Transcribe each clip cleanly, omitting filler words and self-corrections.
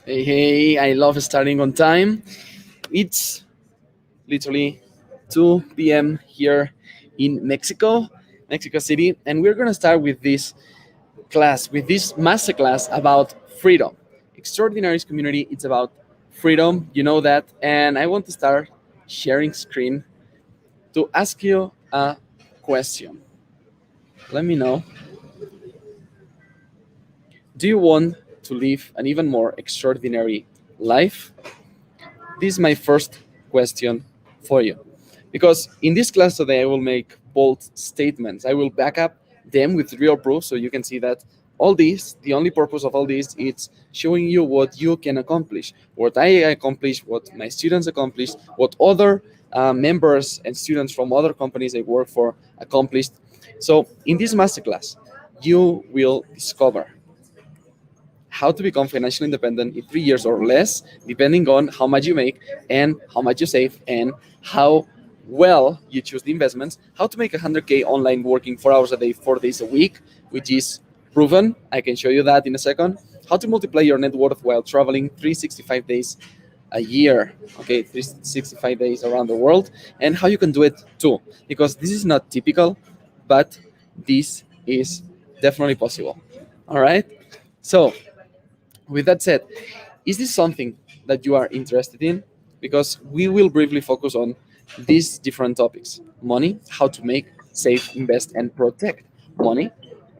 Hey, hey, I love starting on time. It's literally 2 p.m. here in Mexico City, and we're going to start with this master class about freedom. Extraordinaries community, it's about freedom, you know that, and I want to start sharing screen to ask you a question. Let me know. Do you want to live an even more extraordinary life? This is my first question for you. Because in this class today, I will make bold statements. I will back up them with real proof so you can see that all this, the only purpose of all this, is showing you what you can accomplish, what I accomplished, what my students accomplished, what other members and students from other companies I work for accomplished. So in this masterclass, you will discover how to become financially independent in 3 years or less, depending on how much you make and how much you save and how well you choose the investments, how to make 100K online working 4 hours a day, 4 days a week, which is proven. I can show you that in a second. How to multiply your net worth while traveling 365 days a year, okay, 365 days around the world, and how you can do it too, because this is not typical, but this is definitely possible. All right. So, with that said, is this something that you are interested in? Because we will briefly focus on these different topics: money, how to make, save, invest, and protect money.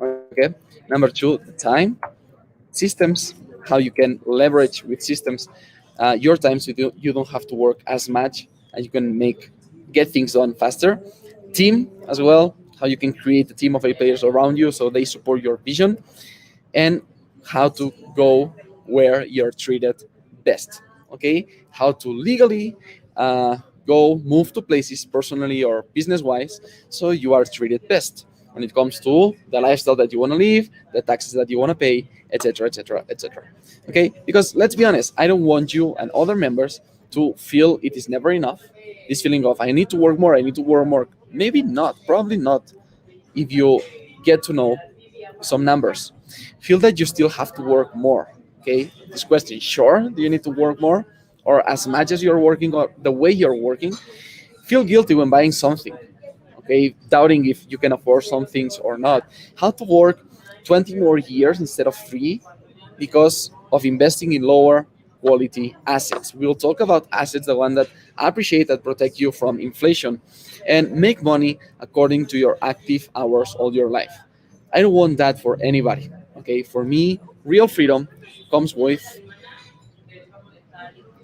Okay. Number two, the time, systems, how you can leverage with systems your time so you don't have to work as much and you can get things done faster. Team as well, how you can create a team of 8 players around you so they support your vision, and how to go where you're treated best. Okay, how to legally uh, go move to places personally or business wise so you are treated best when it comes to the lifestyle that you want to live, the taxes that you want to pay, etc., etc., etc. Okay, because let's be honest, I don't want you and other members to feel it is never enough. This feeling of I need to work more, I need to work more. Maybe not, probably not. If you get to know some numbers, feel that you still have to work more. Okay, this question: sure, do you need to work more, or as much as you're working or the way you're working? Feel guilty when buying something. Okay, doubting if you can afford some things or not. How to work 20 more years instead of 3 because of investing in lower quality assets. We'll talk about assets, the one that appreciate, that protect you from inflation, and make money according to your active hours all your life. I don't want that for anybody. Okay, for me, real freedom comes with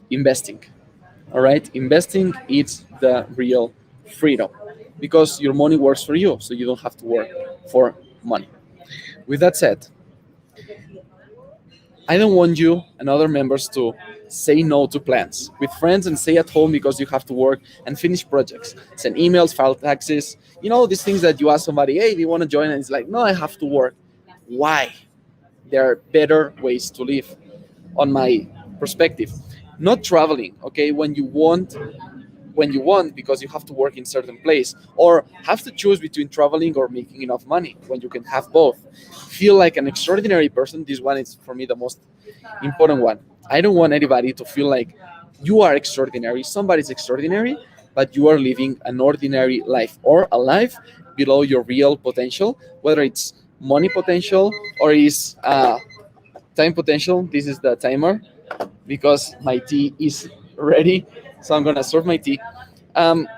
investing. All right, investing is the real freedom because your money works for you, so you don't have to work for money. With that said, I don't want you and other members to say no to plans with friends and stay at home because you have to work and finish projects, send emails, file taxes. You know, these things that you ask somebody, hey, do you want to join? And it's like, no, I have to work. Why? There are better ways to live, on my perspective. Not traveling, okay, when you want because you have to work in certain place, or have to choose between traveling or making enough money when you can have both. Feel like an extraordinary person. This one is for me the most important one. I don't want anybody to feel like you are extraordinary, somebody's extraordinary, but you are living an ordinary life or a life below your real potential, whether it's money potential or is time potential. This is the timer because my tea is ready, so I'm gonna serve my tea. um,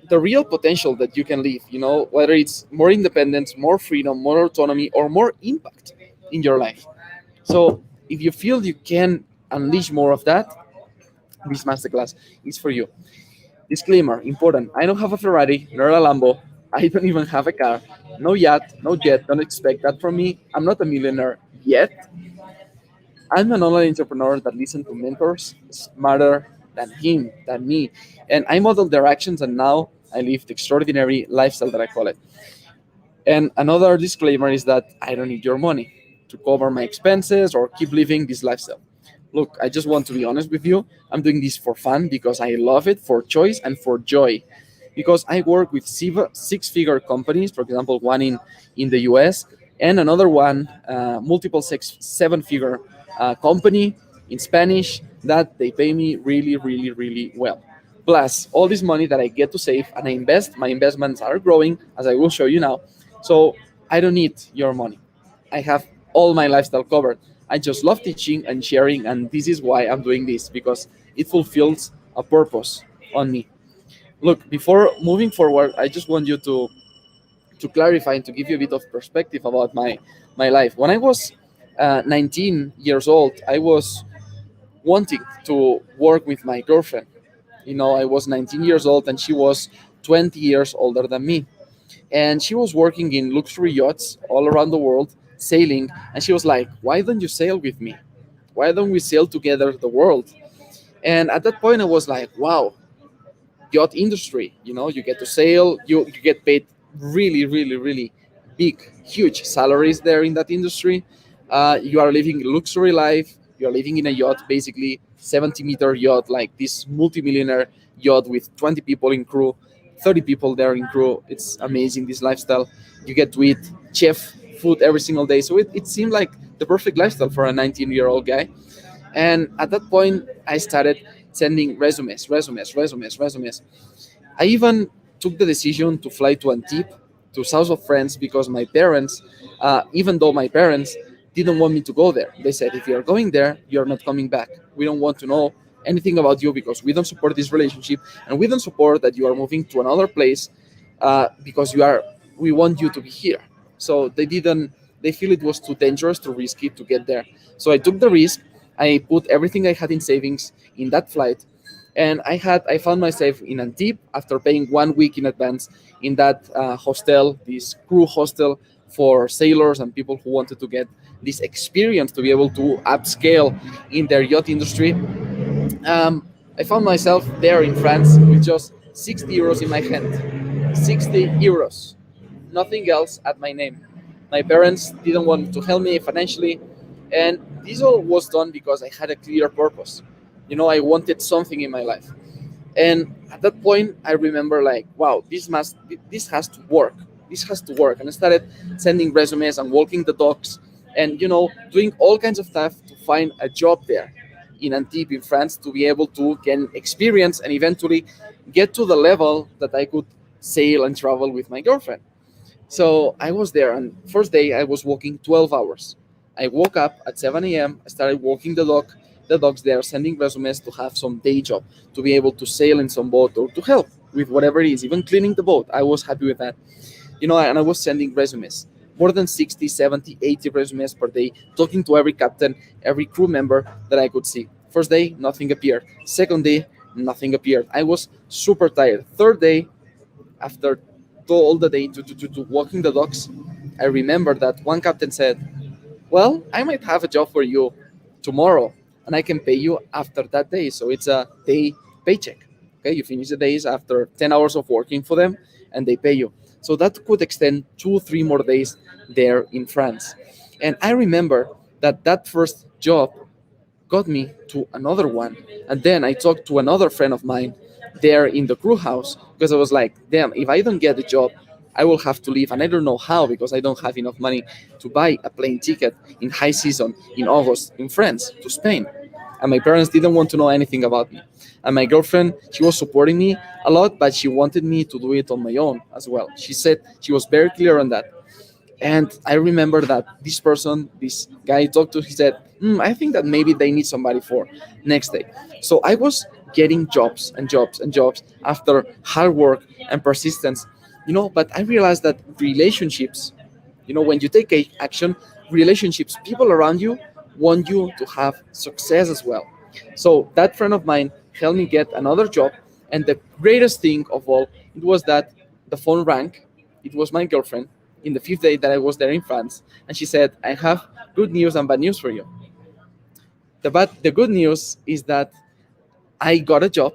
the real potential that you can live, whether it's more independence, more freedom, more autonomy, or more impact in your life. So if you feel you can unleash more of that, this masterclass is for you. Disclaimer, important: I don't have a Ferrari nor a Lambo. I don't even have a car. No yacht, no jet. Don't expect that from me. I'm not a millionaire yet. I'm an online entrepreneur that listens to mentors smarter than him, than me. And I model their actions, and now I live the extraordinary lifestyle that I call it. And another disclaimer is that I don't need your money to cover my expenses or keep living this lifestyle. Look, I just want to be honest with you. I'm doing this for fun because I love it, for choice and for joy. Because I work with six-figure companies, for example, one in the US, and another one, multiple seven-figure company. In Spanish, that they pay me really, really, really well. Plus, all this money that I get to save and I invest, my investments are growing, as I will show you now. So I don't need your money. I have all my lifestyle covered. I just love teaching and sharing, and this is why I'm doing this, because it fulfills a purpose on me. Look, before moving forward, I just want you to clarify and to give you a bit of perspective about my life. When I was 19 years old, I was wanting to work with my girlfriend. I was 19 years old and she was 20 years older than me. And she was working in luxury yachts all around the world, sailing. And she was like, "Why don't you sail with me? Why don't we sail together the world?" And at that point, I was like, wow, yacht industry. You get to sail, you get paid really, really, really big, huge salaries there in that industry. You are living a luxury life. You are living in a yacht, basically 70-meter yacht, like this multimillionaire yacht with 20 people in crew, 30 people there in crew. It's amazing, this lifestyle. You get to eat chef food every single day. So it seemed like the perfect lifestyle for a 19-year-old guy. And at that point, I started sending resumes. I even took the decision to fly to Antibes, to south of France, because my parents, even though my parents didn't want me to go there, they said, if you're going there, you're not coming back. We don't want to know anything about you because we don't support this relationship, and we don't support that you are moving to another place because we want you to be here. So they feel it was too dangerous, too risky to get there. So I took the risk. I put everything I had in savings in that flight, and I found myself in Antibes after paying 1 week in advance in that hostel, this crew hostel for sailors and people who wanted to get this experience to be able to upscale in their yacht industry. I found myself there in France with just 60 euros in my hand. 60 euros. Nothing else at my name. My parents didn't want to help me financially, and this all was done because I had a clear purpose. I wanted something in my life. And at that point, I remember like, wow, this has to work. This has to work. And I started sending resumes and walking the dogs, and doing all kinds of stuff to find a job there in Antibes, in France, to be able to gain experience and eventually get to the level that I could sail and travel with my girlfriend. So I was there, and first day I was walking 12 hours. I woke up at 7 a.m. I started walking the dogs there, sending resumes to have some day job, to be able to sail in some boat or to help with whatever it is, even cleaning the boat. I was happy with that. And I was sending resumes, more than 60, 70, 80 resumes per day, talking to every captain, every crew member that I could see. First day, nothing appeared. Second day, nothing appeared. I was super tired. Third day, after all the day to walking the dogs, I remember that one captain said, "Well, I might have a job for you tomorrow, and I can pay you after that day." So it's a day paycheck. Okay, you finish the days after 10 hours of working for them, and they pay you. So that could extend 2, 3 more days there in France. And I remember that first job got me to another one. And then I talked to another friend of mine there in the crew house, because I was like, damn, if I don't get the job, I will have to leave. And I don't know how, because I don't have enough money to buy a plane ticket in high season in August in France to Spain. And my parents didn't want to know anything about me. And my girlfriend, she was supporting me a lot, but she wanted me to do it on my own as well. She said she was very clear on that. And I remember that this guy I talked to, he said, I think that maybe they need somebody for next day. So I was getting jobs and jobs and jobs after hard work and persistence, but I realized that relationships, when you take action, relationships, people around you want you to have success as well. So that friend of mine helped me get another job. And the greatest thing of all, it was that the phone rang. It was my girlfriend in the fifth day that I was there in France. And she said, "I have good news and bad news for you." The good news is that I got a job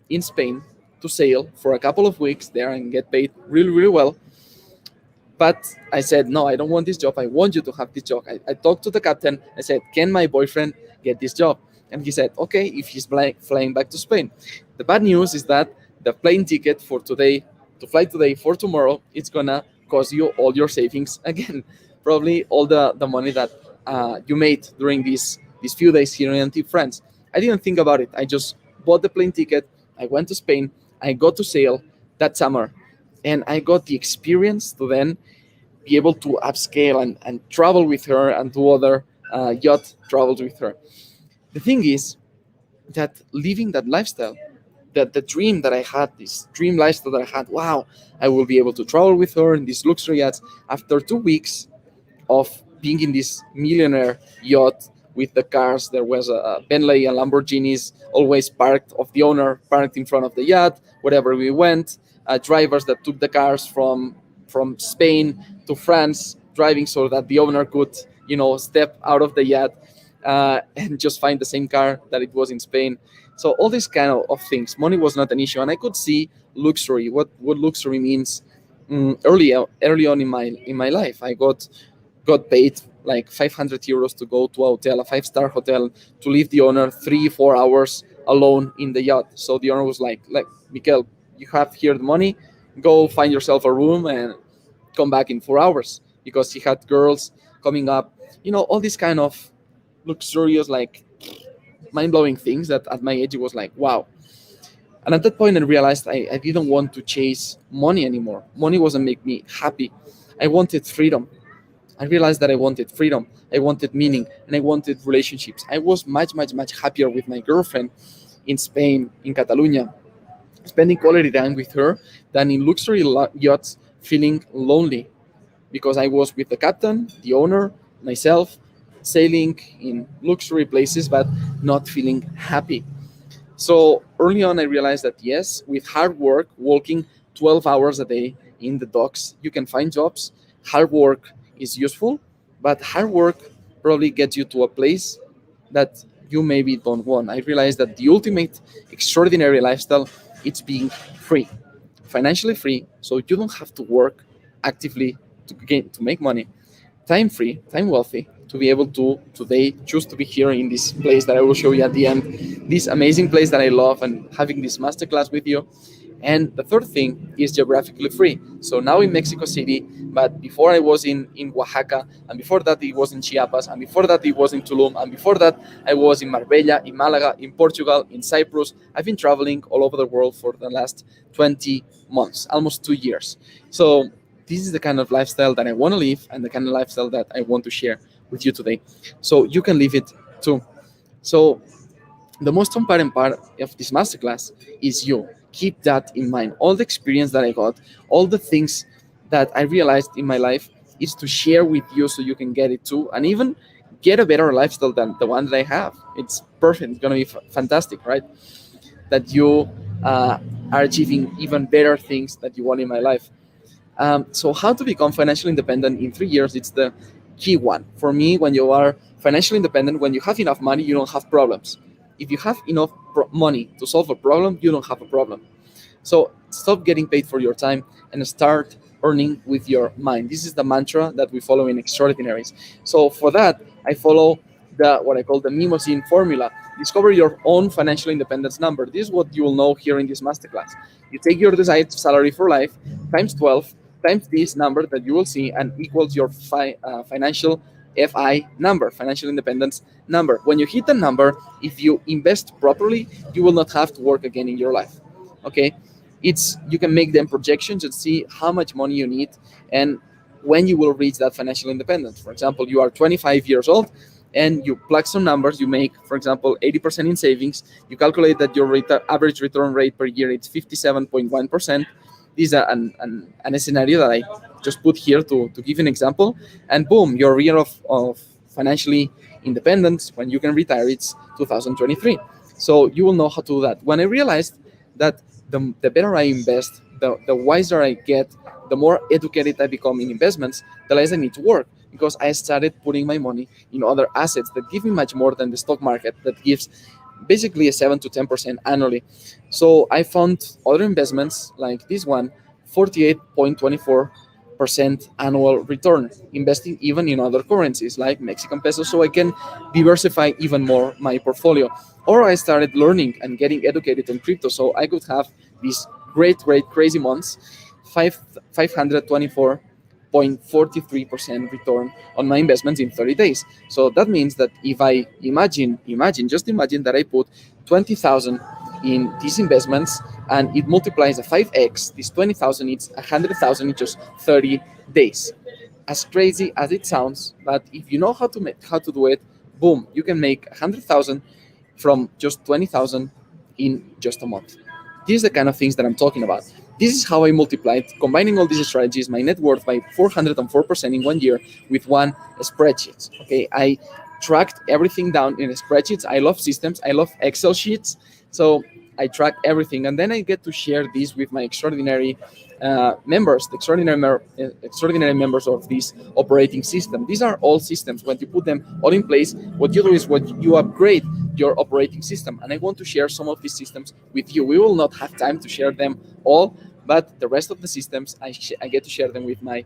in Spain to sail for a couple of weeks there and get paid really, really well. But I said, no, I don't want this job. I want you to have this job. I talked to the captain. I said, can my boyfriend get this job? And he said, okay, if he's flying back to Spain. The bad news is that the plane ticket for today, to fly today for tomorrow, it's going to cost you all your savings again. Probably all the money that you made during this these few days here in France. I didn't think about it. I just bought the plane ticket. I went to Spain. I got to sail that summer, and I got the experience to then be able to upscale and travel with her and do other yacht travels with her. The thing is that living that lifestyle, that the dream that I had, this dream lifestyle that I had, wow, I will be able to travel with her in these luxury yachts. After 2 weeks of being in this millionaire yacht with the cars, there was a Bentley and Lamborghinis always parked of the owner, parked in front of the yacht wherever we went. Drivers that took the cars from Spain to France, driving so that the owner could, step out of the yacht and just find the same car that it was in Spain. So all these kind of things, money was not an issue, and I could see luxury, what luxury means early on in my life. I got paid like 500 euros to go to a hotel, a 5-star hotel, to leave the owner 3-4 hours alone in the yacht. So the owner was like, Mikel, you have here the money, go find yourself a room and come back in 4 hours, because he had girls coming up, all these kind of luxurious, like mind-blowing things that at my age it was like, wow. And at that point I realized I didn't want to chase money anymore. Money wasn't make me happy. I wanted freedom. I realized that I wanted freedom, I wanted meaning, and I wanted relationships. I was much, much, much happier with my girlfriend in Spain, in Catalonia, spending quality time with her, than in luxury yachts feeling lonely, because I was with the captain, the owner, myself, sailing in luxury places, but not feeling happy. So early on, I realized that yes, with hard work, working 12 hours a day in the docks, you can find jobs. Hard work is useful, but hard work probably gets you to a place that you maybe don't want. I realized that the ultimate extraordinary lifestyle, it's being free, financially free, so you don't have to work actively to make money. Time free, time wealthy, to be able to today choose to be here in this place that I will show you at the end, this amazing place that I love, and having this masterclass with you. And the third thing is geographically free. So now in Mexico City, but before I was in Oaxaca, and before that it was in Chiapas, and before that it was in Tulum, and before that I was in Marbella, in Malaga, in Portugal, in Cyprus. I've been traveling all over the world for the last 20 months, almost 2 years. So this is the kind of lifestyle that I want to live, and the kind of lifestyle that I want to share with you today. So you can live it too. So the most important part of this masterclass is you. Keep that in mind. All the experience that I got, all the things that I realized in my life, is to share with you so you can get it too, and even get a better lifestyle than the one that I have. It's perfect. It's gonna be fantastic, right? That you are achieving even better things that you want in my life. So how to become financially independent in 3 years? It's the key one for me. When you are financially independent, when you have enough money, you don't have problems. If you have enough money to solve a problem, you don't have a problem. So stop getting paid for your time and start earning with your mind. This is the mantra that we follow in Extraordinaries. So for that, I follow the what I call the Mimosine formula. Discover your own financial independence number. This is what you will know here in this masterclass. You take your desired salary for life times 12 times this number that you will see, and equals your financial FI number, financial independence number. When you hit the number, if you invest properly, you will not have to work again in your life. Okay, it's you can make them projections and see how much money you need and when you will reach that financial independence. For example, you are 25 years old and you plug some numbers. You make, for example, 80% in savings. You calculate that your average return rate per year is 57.1%. This is an scenario that I just put here to give an example. And boom, your year of financially independence when you can retire, it's 2023. So you will know how to do that. When I realized that the better I invest, the wiser I get, the more educated I become in investments, the less I need to work, because I started putting my money in other assets that give me much more than the stock market, that gives basically a 7 to 10% annually. So I found other investments like this one, 48.24% annual return, investing even in other currencies like Mexican pesos, so I can diversify even more my portfolio. Or I started learning and getting educated on crypto, so I could have these great, crazy months, 524 0.43% return on my investments in 30 days. So that means that if I just imagine that I put 20,000 in these investments and it multiplies a 5x, this 20,000 it's 100,000 in just 30 days. As crazy as it sounds, but if you know how to do it, boom, you can make 100,000 from just 20,000 in just a month. These are the kind of things that I'm talking about. This is how I multiplied, combining all these strategies, my net worth by 404% in 1 year with one spreadsheet. Okay, I tracked everything down in spreadsheets. I love systems. I love Excel sheets. So I track everything, and then I get to share this with my extraordinary members, the extraordinary members of this operating system. These are all systems. When you put them all in place, what you do is you upgrade your operating system. And I want to share some of these systems with you. We will not have time to share them all, but the rest of the systems, I get to share them with my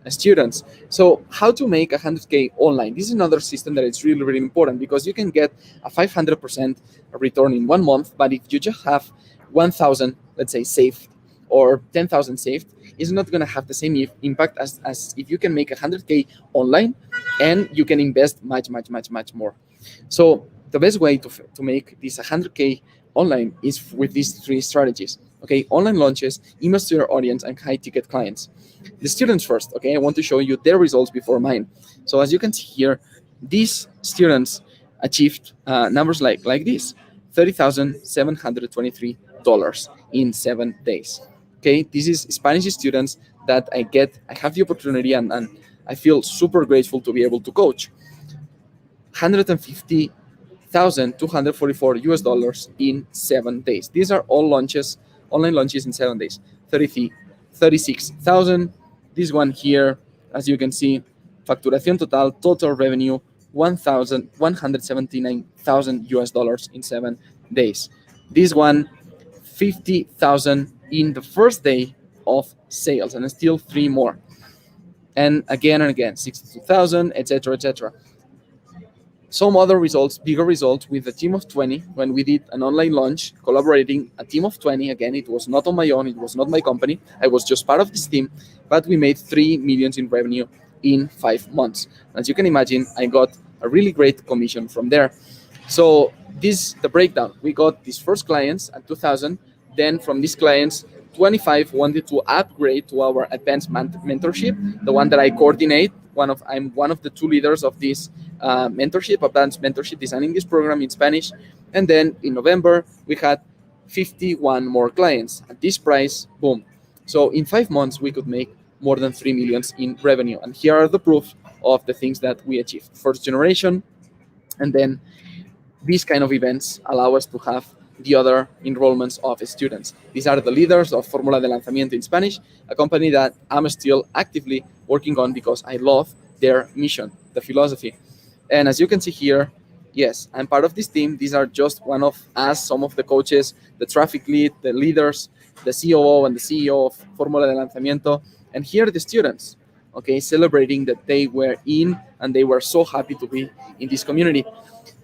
students. So how to make 100K online. This is another system that is really, really important, because you can get a 500% return in 1 month, but if you just have 1,000, let's say, saved, or 10,000 saved, it's not going to have the same impact as if you can make 100K online and you can invest much, much, much, much more. So the best way to make this 100K online is with these three strategies. Okay, online launches, emails to your audience, and high ticket clients. The students first. Okay, I want to show you their results before mine. So as you can see here, these students achieved numbers like this: $30,723 in 7 days. Okay, this is Spanish students that I have the opportunity and I feel super grateful to be able to coach. 150,244 US dollars in 7 days. These are all launches, online launches in 7 days. 36,000. This one here, as you can see, facturación total revenue, 179,000 US dollars in 7 days. This one, 50,000 in the first day of sales, and still 3 more. And again, 62,000, etc., etc. Some other results, bigger results, with a team of 20 when we did an online launch, collaborating, a team of 20. Again, it was not on my own, it was not my company. I was just part of this team, but we made 3 million in revenue in 5 months. As you can imagine, I got a really great commission from there. So this the breakdown. We got these first clients at 2,000. Then from these clients, 25 wanted to upgrade to our advanced mentorship, the one that I coordinate. I'm one of the 2 leaders of this mentorship, advanced mentorship, designing this program in Spanish. And then in November, we had 51 more clients at this price. Boom. So in 5 months, we could make more than 3 million in revenue. And here are the proofs of the things that we achieved. First generation, and then these kind of events allow us to have the other enrollments of students. These are the leaders of Fórmula de Lanzamiento in Spanish, a company that I'm still actively working on because I love their mission, the philosophy. And as you can see here, yes, I'm part of this team. These are just one of us, some of the coaches, the traffic lead, the leaders, the COO and the CEO of Fórmula de Lanzamiento. And here are the students, okay, celebrating that they were in and they were so happy to be in this community.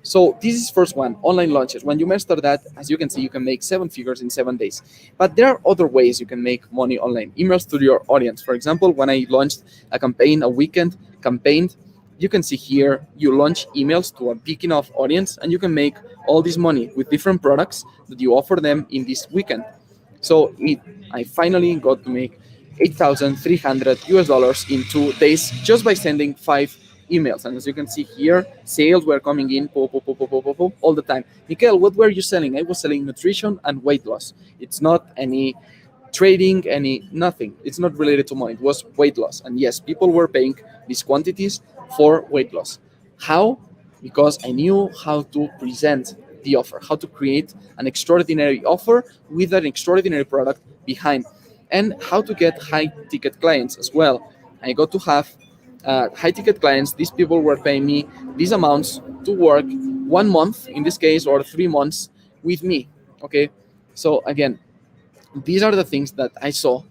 So this is first one, online launches. When you master that, as you can see, you can make 7 figures in 7 days. But there are other ways you can make money online. Emails to your audience. For example, when I launched a campaign, a weekend campaign, you can see here, you launch emails to a big enough audience, and you can make all this money with different products that you offer them in this weekend. So I finally got to make 8,300 US dollars in 2 days just by sending 5 emails. And as you can see here, sales were coming in all the time. Mikel, what were you selling? I was selling nutrition and weight loss. It's not any trading, nothing. It's not related to money. It was weight loss. And yes, people were paying these quantities for weight loss. How? Because I knew how to present the offer, how to create an extraordinary offer with an extraordinary product behind, and how to get high ticket clients as well. I got to have high ticket clients. These people were paying me these amounts to work 1 month in this case, or 3 months with me. Okay, so again, these are the things that I saw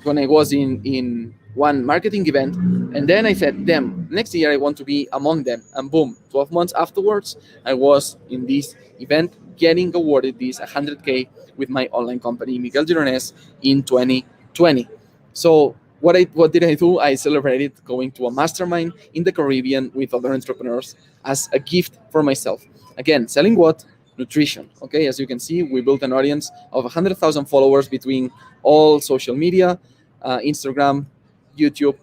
when I was in one marketing event, and then I said, damn, next year I want to be among them. And boom, 12 months afterwards, I was in this event getting awarded this 100K with my online company, Miguel Gironès, in 2020. So What did I do? I celebrated going to a mastermind in the Caribbean with other entrepreneurs as a gift for myself. Again, selling what? Nutrition. Okay, as you can see, we built an audience of 100,000 followers between all social media, Instagram, YouTube,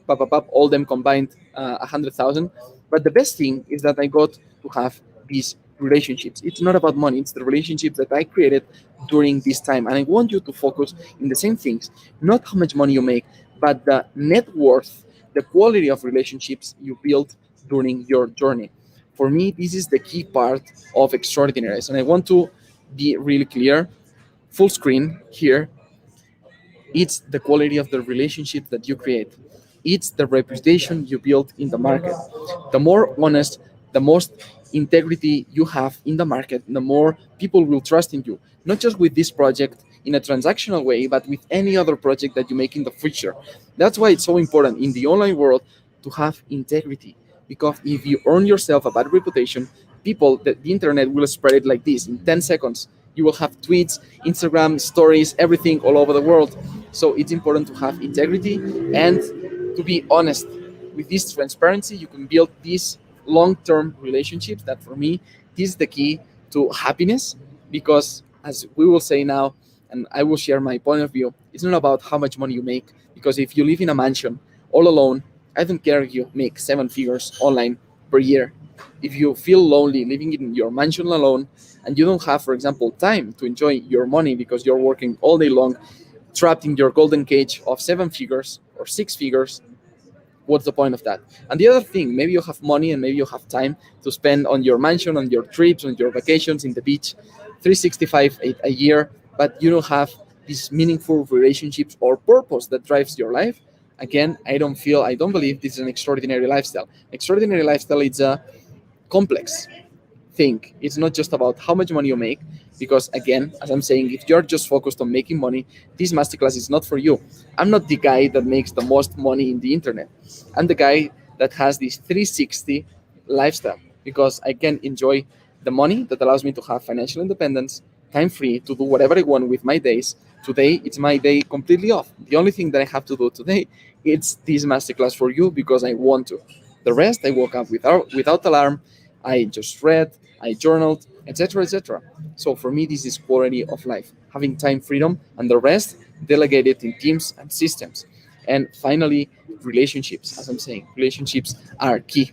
all them combined, 100,000. But the best thing is that I got to have these relationships. It's not about money; it's the relationships that I created during this time. And I want you to focus in the same things, not how much money you make, but the net worth, the quality of relationships you build during your journey. For me, this is the key part of extraordinaries. And I want to be really clear, full screen here. It's the quality of the relationship that you create. It's the reputation you build in the market. The more honest, the most integrity you have in the market, the more people will trust in you. Not just with this project in a transactional way, but with any other project that you make in the future. That's why it's so important in the online world to have integrity. Because if you earn yourself a bad reputation, the internet will spread it like this in 10 seconds. You will have tweets, Instagram stories, everything all over the world. So it's important to have integrity and to be honest. With this transparency, you can build these long-term relationships. That for me, this is the key to happiness. Because as we will say now, and I will share my point of view, it's not about how much money you make. Because if you live in a mansion all alone, I don't care if you make seven figures online per year. If you feel lonely living in your mansion alone and you don't have, for example, time to enjoy your money because you're working all day long, trapped in your golden cage of seven figures or six figures, what's the point of that? And the other thing, maybe you have money and maybe you have time to spend on your mansion, on your trips, on your vacations in the beach, 365 a year, but you don't have these meaningful relationships or purpose that drives your life. Again, I don't believe this is an extraordinary lifestyle. Extraordinary lifestyle is a complex think. It's not just about how much money you make, because again, as I'm saying, if you're just focused on making money, this masterclass is not for you. I'm not the guy that makes the most money in the internet. I'm the guy that has this 360 lifestyle because I can enjoy the money that allows me to have financial independence, time free to do whatever I want with my days. Today, it's my day completely off. The only thing that I have to do today is this masterclass for you because I want to. The rest, I woke up without alarm. I just read, I journaled, etc., etc. So for me, this is quality of life, having time freedom, and the rest delegated in teams and systems. And finally, relationships. As I'm saying, relationships are key.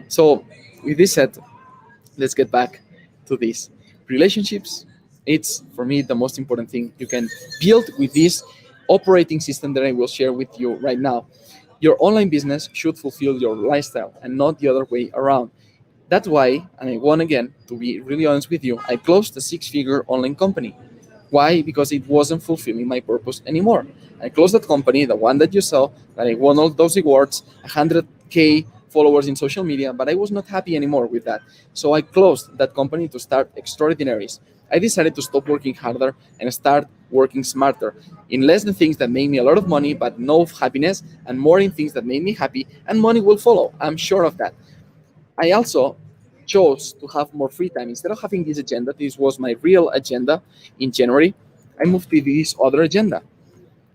So with this said, let's get back to this. Relationships, it's for me the most important thing you can build with this operating system that I will share with you right now. Your online business should fulfill your lifestyle and not the other way around. That's why, and I want again to be really honest with you, I closed a six-figure online company. Why? Because it wasn't fulfilling my purpose anymore. I closed that company, the one that you saw, that I won all those awards, 100K followers in social media, but I was not happy anymore with that. So I closed that company to start Extraordinaries. I decided to stop working harder and start working smarter in less the things that made me a lot of money, but no happiness, and more in things that made me happy, and money will follow. I'm sure of that. I also chose to have more free time. Instead of having this agenda, this was my real agenda in January, I moved to this other agenda.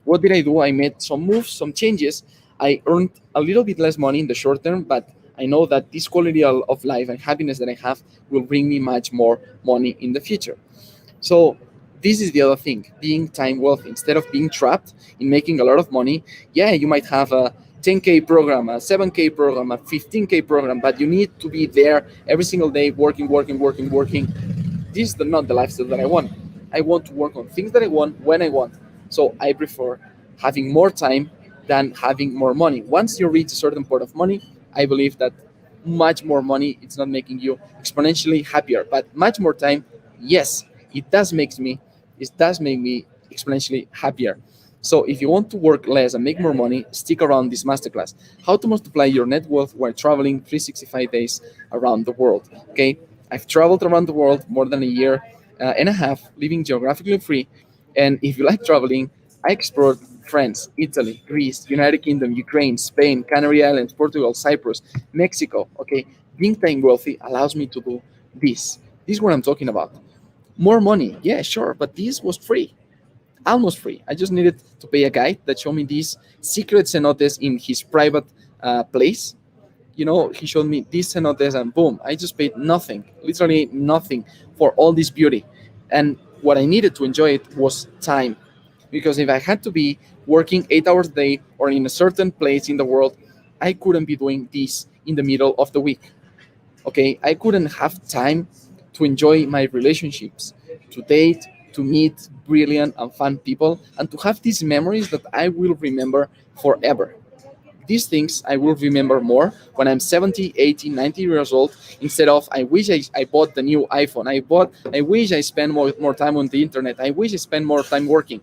What did I do? I made some moves, some changes. I earned a little bit less money in the short term, but I know that this quality of life and happiness that I have will bring me much more money in the future. So this is the other thing, being time wealthy. Instead of being trapped in making a lot of money, yeah, you might have a 10K program, a 7K program, a 15K program, but you need to be there every single day, working, working, working, working. This is not the lifestyle that I want. I want to work on things that I want when I want. So I prefer having more time than having more money. Once you reach a certain point of money, I believe that much more money, it's not making you exponentially happier, but much more time, yes, it does make me exponentially happier. So if you want to work less and make more money, stick around this masterclass. How to multiply your net worth while traveling 365 days around the world. Okay, I've traveled around the world more than a year and a half, living geographically free. And if you like traveling, I explored France, Italy, Greece, United Kingdom, Ukraine, Spain, Canary Islands, Portugal, Cyprus, Mexico. Okay, being time wealthy allows me to do this. This is what I'm talking about. More money, yeah, sure, but this was free. almost free. I just needed to pay a guy that showed me these secret cenotes in his private place. He showed me these cenotes, and boom, I just paid nothing, literally nothing, for all this beauty. And what I needed to enjoy it was time. Because if I had to be working 8 hours a day or in a certain place in the world, I couldn't be doing this in the middle of the week. Okay, I couldn't have time to enjoy my relationships, to date, to meet brilliant and fun people, and to have these memories that I will remember forever. These things I will remember more when I'm 70, 80, 90 years old, instead of I wish I bought the new iPhone. I wish I spent more time on the internet. I wish I spent more time working.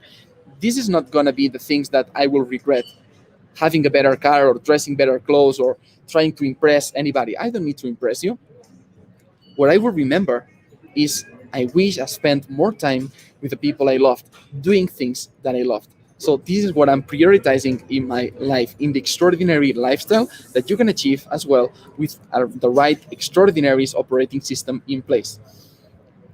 This is not going to be the things that I will regret. Having a better car, or dressing better clothes, or trying to impress anybody. I don't need to impress you. What I will remember is I wish I spent more time with the people I loved, doing things that I loved. So this is what I'm prioritizing in my life, in the extraordinary lifestyle that you can achieve as well with the right extraordinary operating system in place.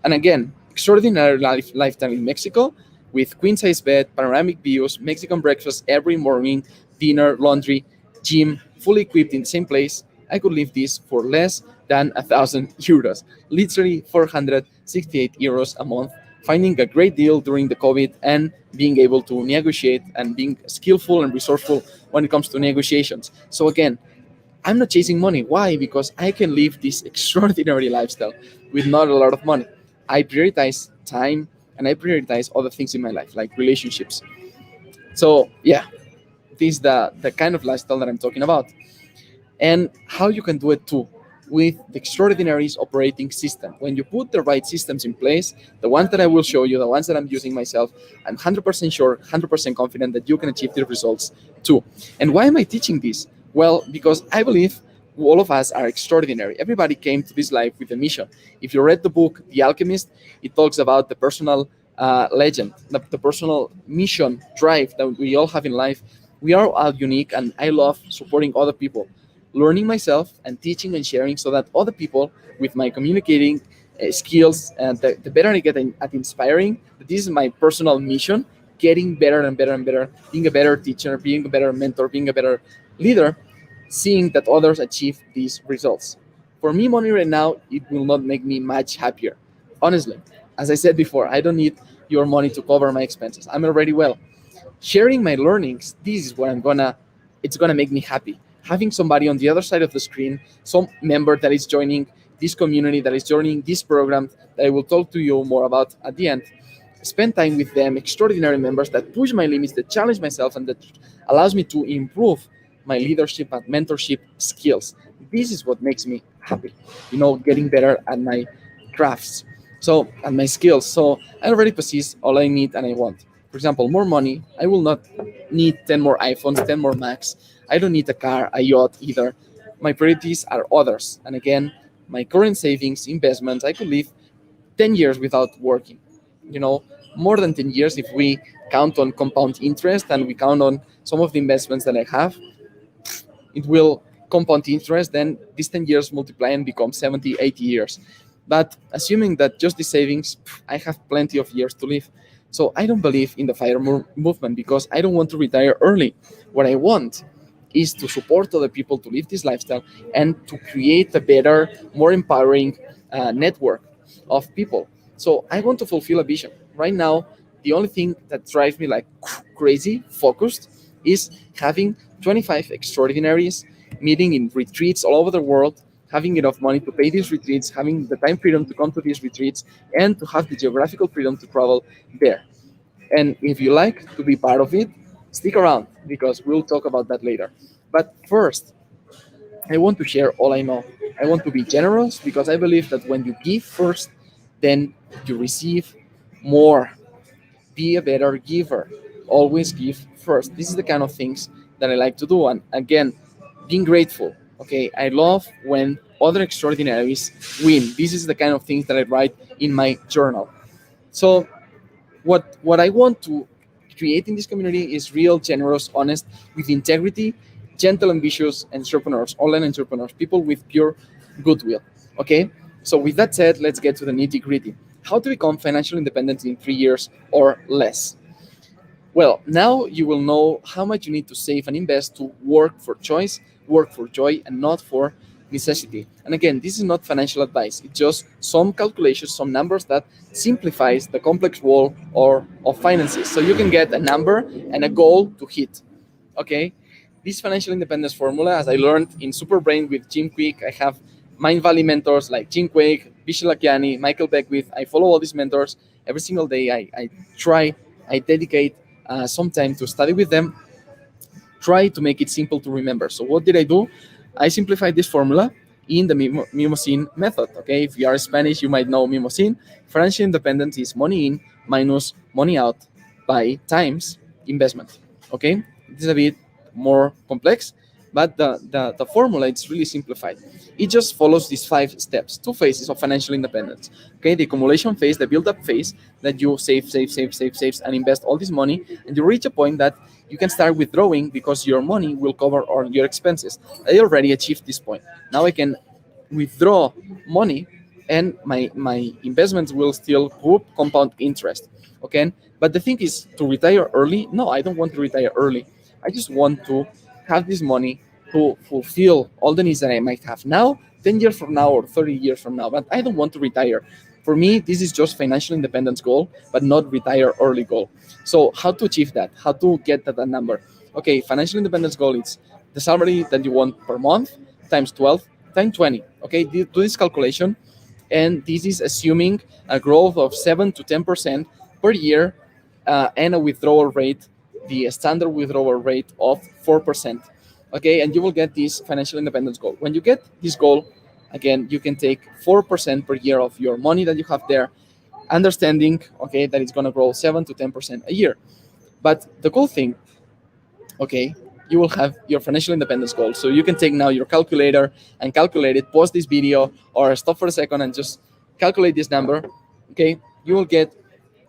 And again, extraordinary lifetime in Mexico, with queen size bed, panoramic views, Mexican breakfast every morning, dinner, laundry, gym, fully equipped in the same place. I could live this for less than 1,000 euros, literally 468 euros a month, finding a great deal during the COVID and being able to negotiate and being skillful and resourceful when it comes to negotiations. So again, I'm not chasing money. Why? Because I can live this extraordinary lifestyle with not a lot of money. I prioritize time and I prioritize other things in my life, like relationships. So yeah, this is the kind of lifestyle that I'm talking about. And how you can do it too, with the extraordinary operating system. When you put the right systems in place, the ones that I will show you, the ones that I'm using myself, I'm 100% sure, 100% confident that you can achieve the results too. And why am I teaching this? Well, because I believe all of us are extraordinary. Everybody came to this life with a mission. If you read the book The Alchemist, it talks about the personal legend, the personal mission drive that we all have in life. We are all unique, and I love supporting other people, learning myself and teaching and sharing, so that other people, with my communicating skills, and the better I get at inspiring, this is my personal mission, getting better and better and better, being a better teacher, being a better mentor, being a better leader, seeing that others achieve these results. For me, money right now, it will not make me much happier. Honestly, as I said before, I don't need your money to cover my expenses. I'm already well. Sharing my learnings, this is what it's gonna make me happy. Having somebody on the other side of the screen, some member that is joining this community, that is joining this program, that I will talk to you more about at the end, spend time with them, extraordinary members that push my limits, that challenge myself, and that allows me to improve my leadership and mentorship skills. This is what makes me happy, getting better at my crafts. So, and my skills. So I already possess all I need and I want. For example, more money. I will not need 10 more iPhones, 10 more Macs. I don't need a car, a yacht either. My priorities are others. And again, my current savings, investments, I could live 10 years without working. You know, more than 10 years if we count on compound interest and we count on some of the investments that I have, it will compound interest. Then these 10 years multiply and become 70, 80 years. But assuming that just the savings, I have plenty of years to live. So I don't believe in the fire movement because I don't want to retire early. What I want is to support other people to live this lifestyle and to create a better, more empowering network of people. So I want to fulfill a vision. Right now, the only thing that drives me like crazy focused is having 25 extraordinaries meeting in retreats all over the world, having enough money to pay these retreats, having the time freedom to come to these retreats, and to have the geographical freedom to travel there. And if you like to be part of it, stick around because we'll talk about that later. But first, I want to share all I know. I want to be generous because I believe that when you give first, then you receive more. Be a better giver. Always give first. This is the kind of things that I like to do. And again, being grateful. Okay, I love when other extraordinaries win. This is the kind of things that I write in my journal. So what I want to create in this community is real, generous, honest, with integrity, gentle, ambitious entrepreneurs, online entrepreneurs, people with pure goodwill. Okay. So with that said, let's get to the nitty gritty. How to become financially independent in 3 years or less? Well, now you will know how much you need to save and invest to work for choice, work for joy, and not for necessity. And again, this is not financial advice. It's just some calculations, some numbers that simplifies the complex world or of finances. So you can get a number and a goal to hit. Okay, this financial independence formula, as I learned in Superbrain with Jim Quick, I have Mind Valley mentors like Jim Quick, Vishen Lakiani, Michael Beckwith. I follow all these mentors every single day. I try, I dedicate some time to study with them, try to make it simple to remember. So what did I do? I simplified this formula in the Mimosine method. Okay, if you are Spanish, you might know Mimosine. Financial independence is money in minus money out by times investment. Okay, this is a bit more complex, but the formula it's really simplified. It just follows these 5 steps, 2 phases of financial independence. Okay, the accumulation phase, the build-up phase, that you save, and invest all this money, and you reach a point that you can start withdrawing because your money will cover all your expenses. I already achieved this point. Now I can withdraw money, and my investments will still group compound interest. Okay, but the thing is, to retire early, no, I don't want to retire early. I just want to have this money to fulfill all the needs that I might have now, 10 years from now, or 30 years from now. But I don't want to retire. For me, this is just financial independence goal, but not retire early goal. So how to achieve that? How to get that number? Okay, financial independence goal is the salary that you want per month times 12 times 20. Okay, do this calculation, and this is assuming a growth of 7 to 10% per year, and a withdrawal rate, the standard withdrawal rate of 4%. Okay, and you will get this financial independence goal. When you get this goal, again, you can take 4% per year of your money that you have there, understanding, okay, that it's going to grow 7 to 10% a year. But the cool thing, okay, you will have your financial independence goal. So you can take now your calculator and calculate it, pause this video, or stop for a second and just calculate this number. Okay, you will get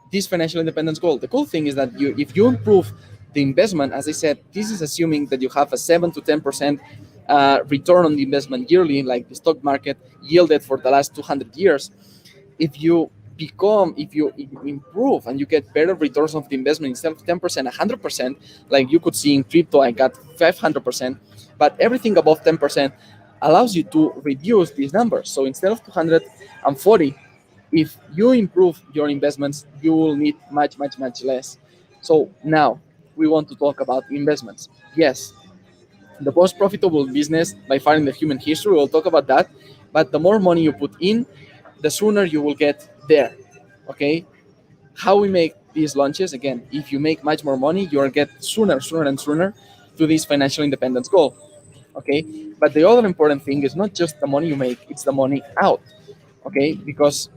this financial independence goal. The cool thing is that if you improve the investment, as I said, this is assuming that you have a 7 to 10% return on the investment yearly, like the stock market yielded for the last 200 years. If you improve and you get better returns of the investment, instead of 10%, 100%, like you could see in crypto, I got 500%, but everything above 10% allows you to reduce these numbers. So instead of 240, if you improve your investments, you will need much less. So now we want to talk about investments. Yes, the most profitable business by far in the human history, we'll talk about that. But the more money you put in, the sooner you will get there. Okay, how we make these launches, again, if you make much more money, you'll get sooner to this financial independence goal. Okay, but the other important thing is not just the money you make, it's the money out. Okay, because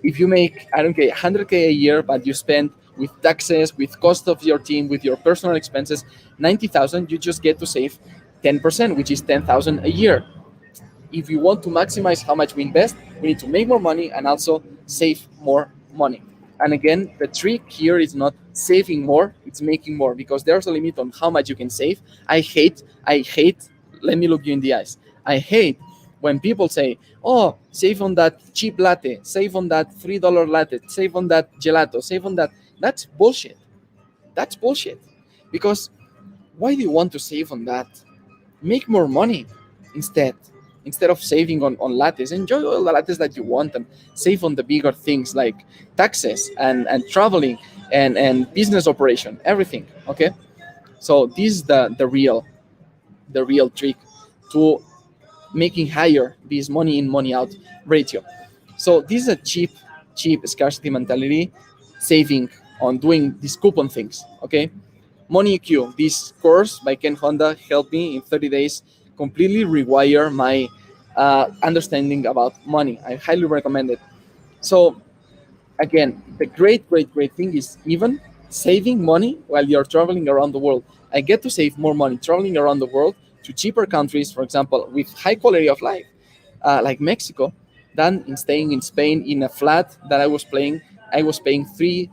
if you make, I don't care, 100K a year, but you spend with taxes, with cost of your team, with your personal expenses, 90,000, you just get to save 10%, which is 10,000 a year. If you want to maximize how much we invest, we need to make more money and also save more money. And again, the trick here is not saving more, it's making more, because there's a limit on how much you can save. I hate, let me look you in the eyes. I hate when people say, oh, save on that cheap latte, save on that $3 latte, save on that gelato, save on that. That's bullshit. That's bullshit. Because why do you want to save on that? Make more money instead. Instead of saving on lattes, enjoy all the lattes that you want and save on the bigger things like taxes and traveling and business operation, everything. Okay. So this is the real trick to making higher this money in money out ratio. So this is a cheap scarcity mentality, saving on doing these coupon things. Okay, Money EQ, this course by Ken Honda helped me in 30 days completely rewire my understanding about money. I highly recommend it. So again, the great thing is even saving money while you're traveling around the world. I get to save more money traveling around the world to cheaper countries, for example, with high quality of life, like Mexico, than in staying in Spain in a flat that I was paying 3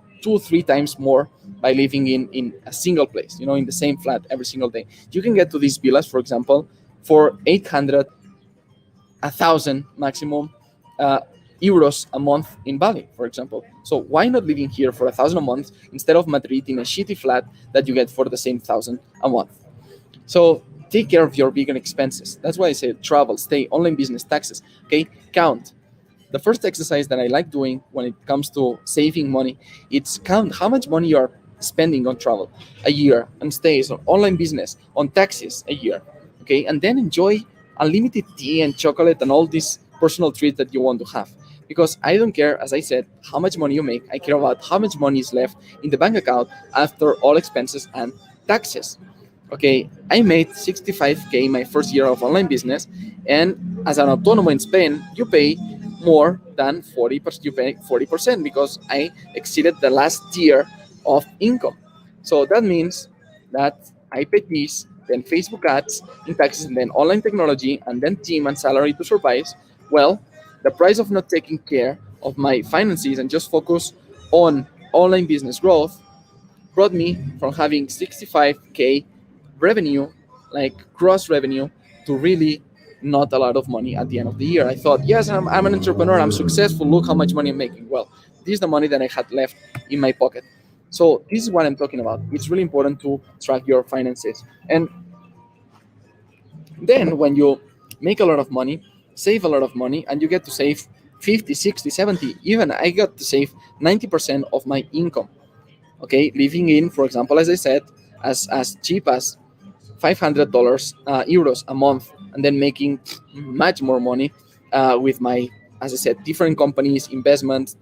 times more by living in a single place, in the same flat every single day. You can get to these villas, for example, for 800, 1,000 maximum, euros a month in Bali, for example. So why not living here for 1,000 a month instead of Madrid in a shitty flat that you get for the same 1,000 a month? So take care of your bigger expenses. That's why I say travel, stay, online business, taxes. Okay, count. The first exercise that I like doing when it comes to saving money, it's count how much money you are spending on travel a year, on stays, on online business, on taxes a year. Okay, and then enjoy unlimited tea and chocolate and all these personal treats that you want to have. Because I don't care, as I said, how much money you make. I care about how much money is left in the bank account after all expenses and taxes. Okay, I made 65K my first year of online business, and as an autonomo in Spain, you pay more than 40%. You pay 40% because I exceeded the last tier of income. So that means that I paid this, then Facebook ads in taxes, and then online technology, and then team and salary to survive. Well, the price of not taking care of my finances and just focus on online business growth brought me from having 65K revenue, like gross revenue, to really not a lot of money at the end of the year. I thought, yes, I'm an entrepreneur, I'm successful, look how much money I'm making. Well, this is the money that I had left in my pocket. So this is what I'm talking about. It's really important to track your finances. And then when you make a lot of money, save a lot of money, and you get to save 50, 60, 70, even I got to save 90% of my income. Okay, living in, for example, as I said, as cheap as $500 euros a month, and then making much more money with my, as I said, different companies, investments,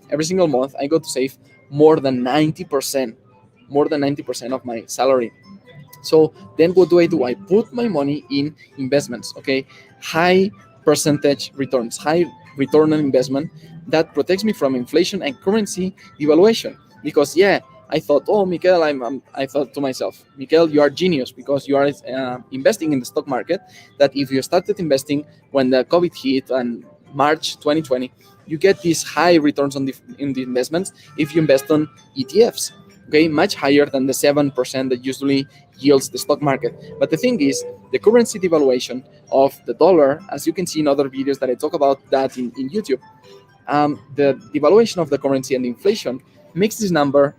every single month I got to save more than 90%, more than 90% of my salary. So then what do? I put my money in investments, okay? High percentage returns, high return on investment that protects me from inflation and currency devaluation. Because yeah, I thought, oh, Mikel, I thought to myself, Mikel, you are genius because you are investing in the stock market. That if you started investing when the COVID hit and March 2020, you get these high returns on in the investments if you invest on ETFs. Okay, much higher than the 7% that usually yields the stock market. But the thing is, the currency devaluation of the dollar, as you can see in other videos that I talk about that in YouTube, the devaluation of the currency and the inflation makes this number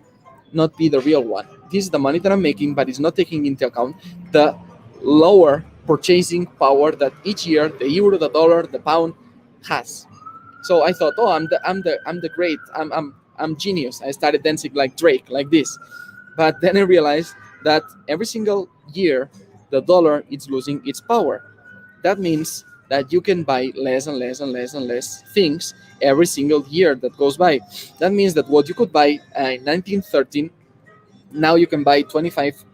not be the real one. This is the money that I'm making, but it's not taking into account the lower purchasing power that each year the euro, the dollar, the pound has. So I thought, oh, I'm the great, I'm genius. I started dancing like Drake, like this. But then I realized that every single year the dollar is losing its power. That means that you can buy less and less and less and less things every single year that goes by. That means that what you could buy in 1913, now you can buy 25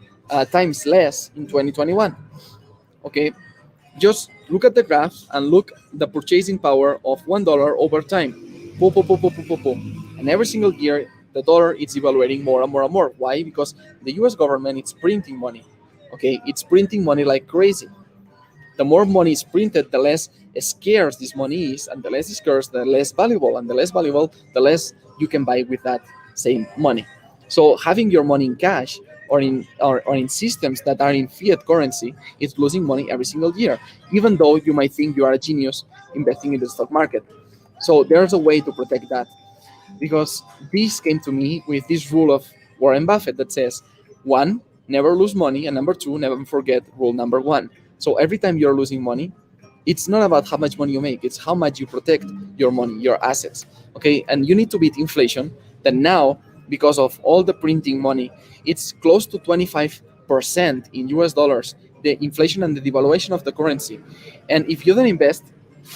times less in 2021. Okay, just look at the graph and look the purchasing power of $1 over time. Po, po, po, po, po, po, po. And every single year, the dollar is evaluating more and more and more. Why? Because the US government is printing money. Okay, it's printing money like crazy. The more money is printed, the less scarce this money is, and the less scarce, the less valuable, and the less valuable, the less you can buy with that same money. So having your money in cash or in systems that are in fiat currency is losing money every single year, even though you might think you are a genius investing in the stock market. So there's a way to protect that, because this came to me with this rule of Warren Buffett that says, one, never lose money, and number two, never forget rule number one. So every time you're losing money, it's not about how much money you make, it's how much you protect your money, your assets. Okay, and you need to beat inflation that now, because of all the printing money, it's close to 25% in US dollars, the inflation and the devaluation of the currency. And if you don't invest,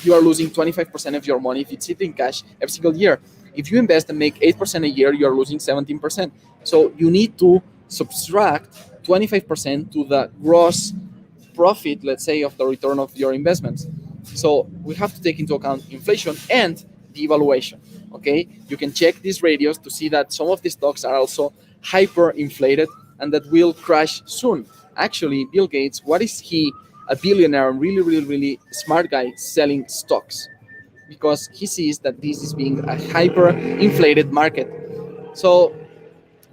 you are losing 25% of your money if it's sitting in cash every single year. If you invest and make 8% a year, you're losing 17%. So you need to subtract 25% to the gross profit, let's say, of the return of your investments. So we have to take into account inflation and devaluation. Okay, you can check these radios to see that some of the stocks are also hyperinflated and that will crash soon. Actually, Bill Gates, what is he, a billionaire, really, really, really smart guy, selling stocks? Because he sees that this is being a hyperinflated market. So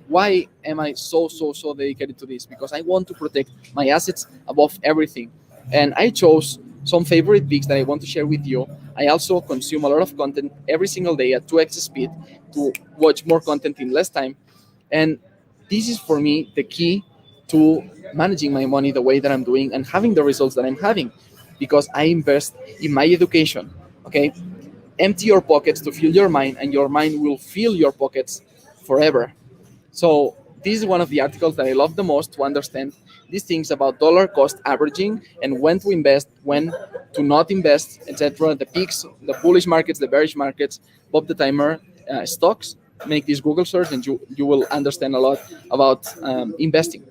why am I so dedicated to this? Because I want to protect my assets above everything. And I chose some favorite picks that I want to share with you I also consume a lot of content every single day at 2x speed to watch more content in less time. And this is for me the key to managing my money the way that I'm doing and having the results that I'm having, because I invest in my education. Okay, empty your pockets to fill your mind, and your mind will fill your pockets forever. So this is one of the articles that I love the most to understand these things about dollar cost averaging and when to invest, when to not invest, etc. The peaks, the bullish markets, the bearish markets, Bob the Timer, stocks. Make this Google search and you will understand a lot about investing.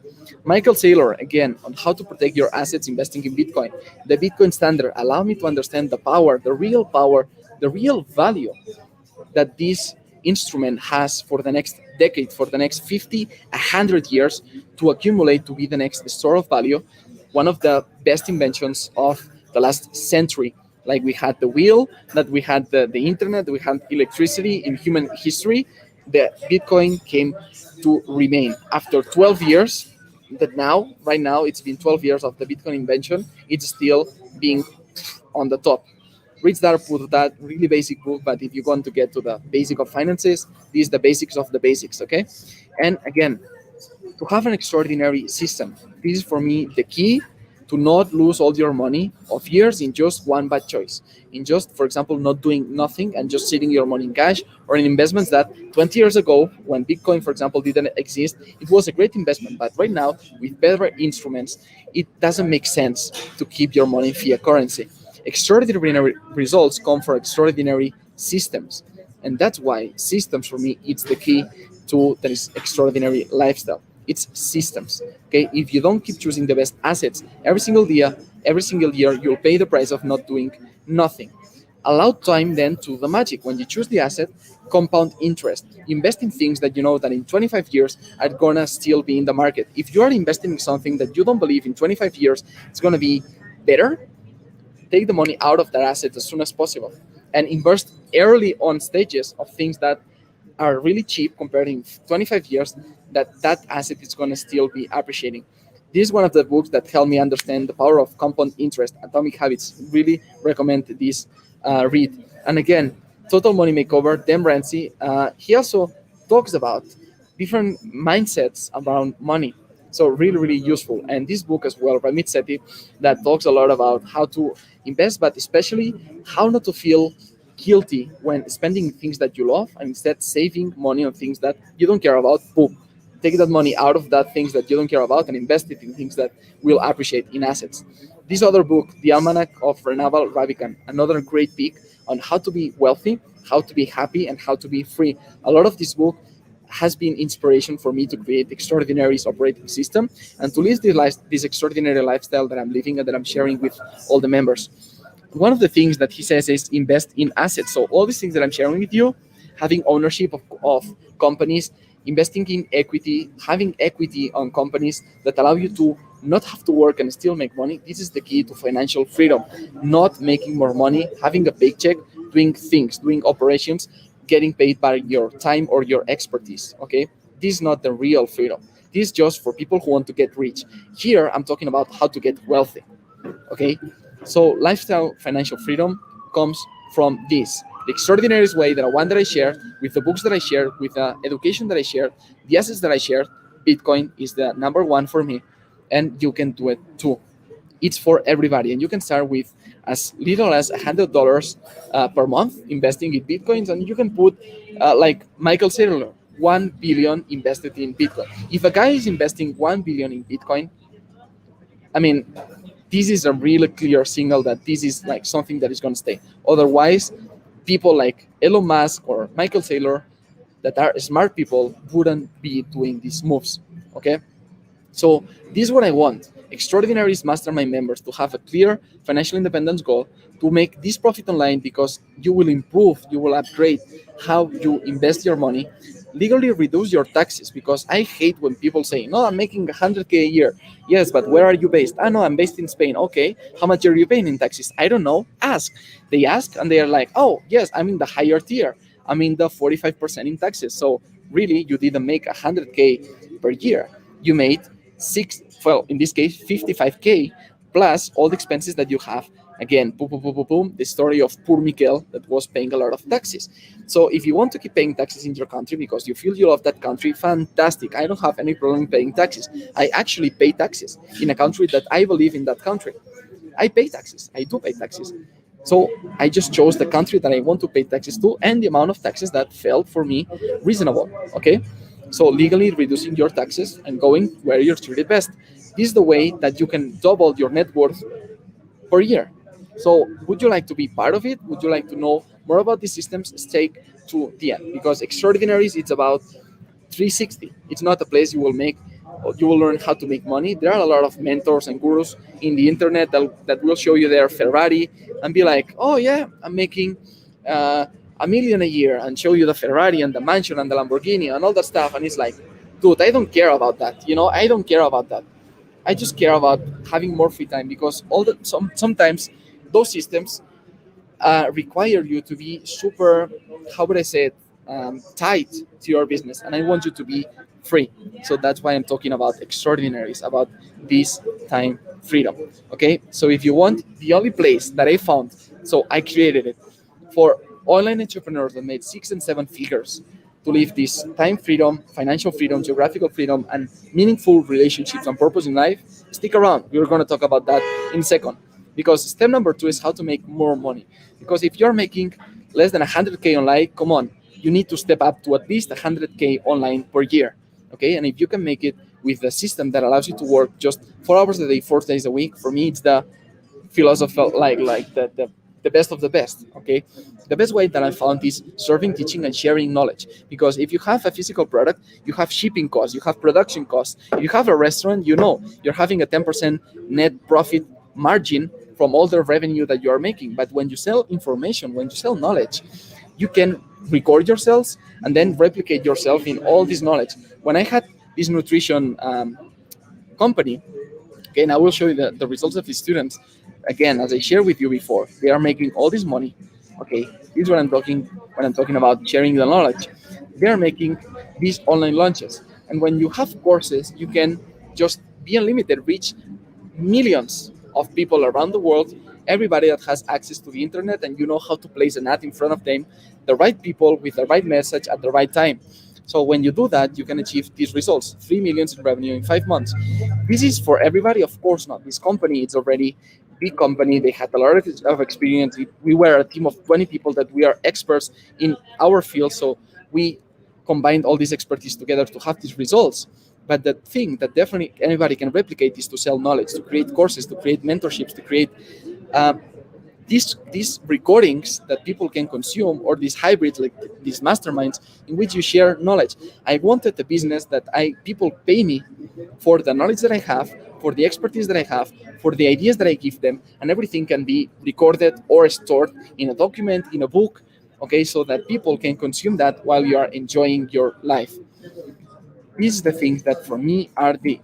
Michael Saylor, again, on how to protect your assets investing in Bitcoin. The Bitcoin standard allow me to understand power, the real value that this instrument has for the next decade, for the next 50, 100 years, to accumulate to be the next store of value, one of the best inventions of the last century. Like we had the wheel, that we had the internet, we had electricity in human history. The Bitcoin came to remain after 12 years. That now, right now, it's been 12 years of the Bitcoin invention. It's still being on the top. Read that book, that really basic book, but if you want to get to the basic of finances, this is the basics of the basics, okay? And again, to have an extraordinary system, this is for me the key to not lose all your money of years in just one bad choice. In just, for example, not doing nothing and just sitting your money in cash or in investments that 20 years ago, when Bitcoin, for example, didn't exist, it was a great investment. But right now, with better instruments, it doesn't make sense to keep your money in fiat currency. Extraordinary results come from extraordinary systems. And that's why systems for me, it's the key to this extraordinary lifestyle. It's systems. Okay, if you don't keep choosing the best assets every single year, you'll pay the price of not doing nothing. Allow time then to the magic. When you choose the asset, compound interest. Invest in things that you know that in 25 years are gonna still be in the market. If you are investing in something that you don't believe in 25 years it's gonna be better, take the money out of that asset as soon as possible and invest early on stages of things that are really cheap compared in 25 years, that asset is going to still be appreciating. This is one of the books that helped me understand the power of compound interest, Atomic Habits. Really recommend this read. And again, Total Money Makeover, Dan Ramsey, he also talks about different mindsets around money. So really, really useful. And this book as well, Ramit Sethi, that talks a lot about how to invest, but especially how not to feel guilty when spending things that you love and instead saving money on things that you don't care about. Boom. Take that money out of that things that you don't care about and invest it in things that will appreciate in assets. This other book, The Almanac of Renaval Ravikant, another great pick on how to be wealthy, how to be happy, and how to be free. A lot of this book has been inspiration for me to create Extraordinary's operating system and to live this extraordinary lifestyle that I'm living and that I'm sharing with all the members. One of the things that he says is invest in assets. So all these things that I'm sharing with you, having ownership of companies, investing in equity, having equity on companies that allow you to not have to work and still make money. This is the key to financial freedom. Not making more money, having a paycheck, doing things, doing operations, getting paid by your time or your expertise. Okay, this is not the real freedom. This is just for people who want to get rich. Here I'm talking about how to get wealthy. Okay, so lifestyle financial freedom comes from this, the extraordinary way that one that I shared, with the books that I shared, with the education that I shared, the assets that I shared. Bitcoin is the number one for me, and you can do it too. It's for everybody, and you can start with as little as $100 per month investing in bitcoins, and you can put like Michael Saylor, 1 billion invested in Bitcoin. If a guy is investing 1 billion in Bitcoin, I mean, this is a really clear signal that this is like something that is going to stay. Otherwise, people like Elon Musk or Michael Saylor that are smart people wouldn't be doing these moves. Okay, so this is what I want. Extraordinaries Mastermind members to have a clear financial independence goal, to make this profit online, because you will improve, you will upgrade how you invest your money, legally reduce your taxes, because I hate when people say, no, I'm making 100K a year. Yes, but where are you based? Ah, no, I'm based in Spain. Okay, how much are you paying in taxes? I don't know. Ask. They ask and they are like, oh, yes, I'm in the higher tier. I'm in the 45% in taxes. So really, you didn't make 100K per year. You made in this case, 55K plus all the expenses that you have Again, boom, boom, boom, boom, boom, the story of poor Miguel that was paying a lot of taxes. So if you want to keep paying taxes in your country because you feel you love that country, fantastic. I don't have any problem paying taxes. I actually pay taxes in a country that I believe in that country. I pay taxes. I do pay taxes. So I just chose the country that I want to pay taxes to and the amount of taxes that felt for me reasonable. Okay. So legally reducing your taxes and going where you're treated best. This is the way that you can double your net worth per year. So would you like to be part of it? Would you like to know more about these systems? Stay to the end because extraordinaries it's about 360. It's not a place you will learn how to make money. There are a lot of mentors and gurus in the internet that will show you their Ferrari and be like, oh yeah, I'm making a million a year and show you the Ferrari and the mansion and the Lamborghini and all that stuff. And it's like, dude, I don't care about that. I don't care about that. I just care about having more free time because sometimes those systems require you to be super, how would I say it, tight to your business, and I want you to be free. So that's why I'm talking about extraordinaries, about this time freedom. Okay, so if you want the only place that I found, so I created it for online entrepreneurs that made 6 and 7 figures to live this time freedom, financial freedom, geographical freedom, and meaningful relationships and purpose in life. Stick around. We're going to talk about that in a second. Because step number 2 is how to make more money. Because if you're making less than 100K online, come on, you need to step up to at least 100K online per year. Okay, and if you can make it with a system that allows you to work just 4 hours a day, 4 days a week, for me, it's the philosophy like the best of the best. Okay, the best way that I found is serving, teaching, and sharing knowledge. Because if you have a physical product, you have shipping costs, you have production costs. If you have a restaurant, you're having a 10% net profit margin from all the revenue that you are making. But when you sell information, when you sell knowledge, you can record yourselves and then replicate yourself in all this knowledge. When I had this nutrition company, okay, and I will show you the results of the students. Again, as I shared with you before, they are making all this money. Okay, this is what I'm talking when I'm talking about sharing the knowledge. They are making these online launches, and when you have courses, you can just be unlimited, reach millions of people around the world, everybody that has access to the internet, and you know how to place an ad in front of them, the right people with the right message at the right time. So when you do that, you can achieve these results: 3 million in revenue in 5 months. This is for everybody, of course not. This company, it's already a big company. They had a lot of experience. We were a team of 20 people that we are experts in our field. So we combined all this expertise together to have these results. But the thing that definitely anybody can replicate is to sell knowledge, to create courses, to create mentorships, to create uh, these recordings that people can consume, or these hybrids, like these masterminds in which you share knowledge. I wanted a business that people pay me for the knowledge that I have, for the expertise that I have, for the ideas that I give them, and everything can be recorded or stored in a document, in a book, okay, so that people can consume that while you are enjoying your life. These are the things that for me are the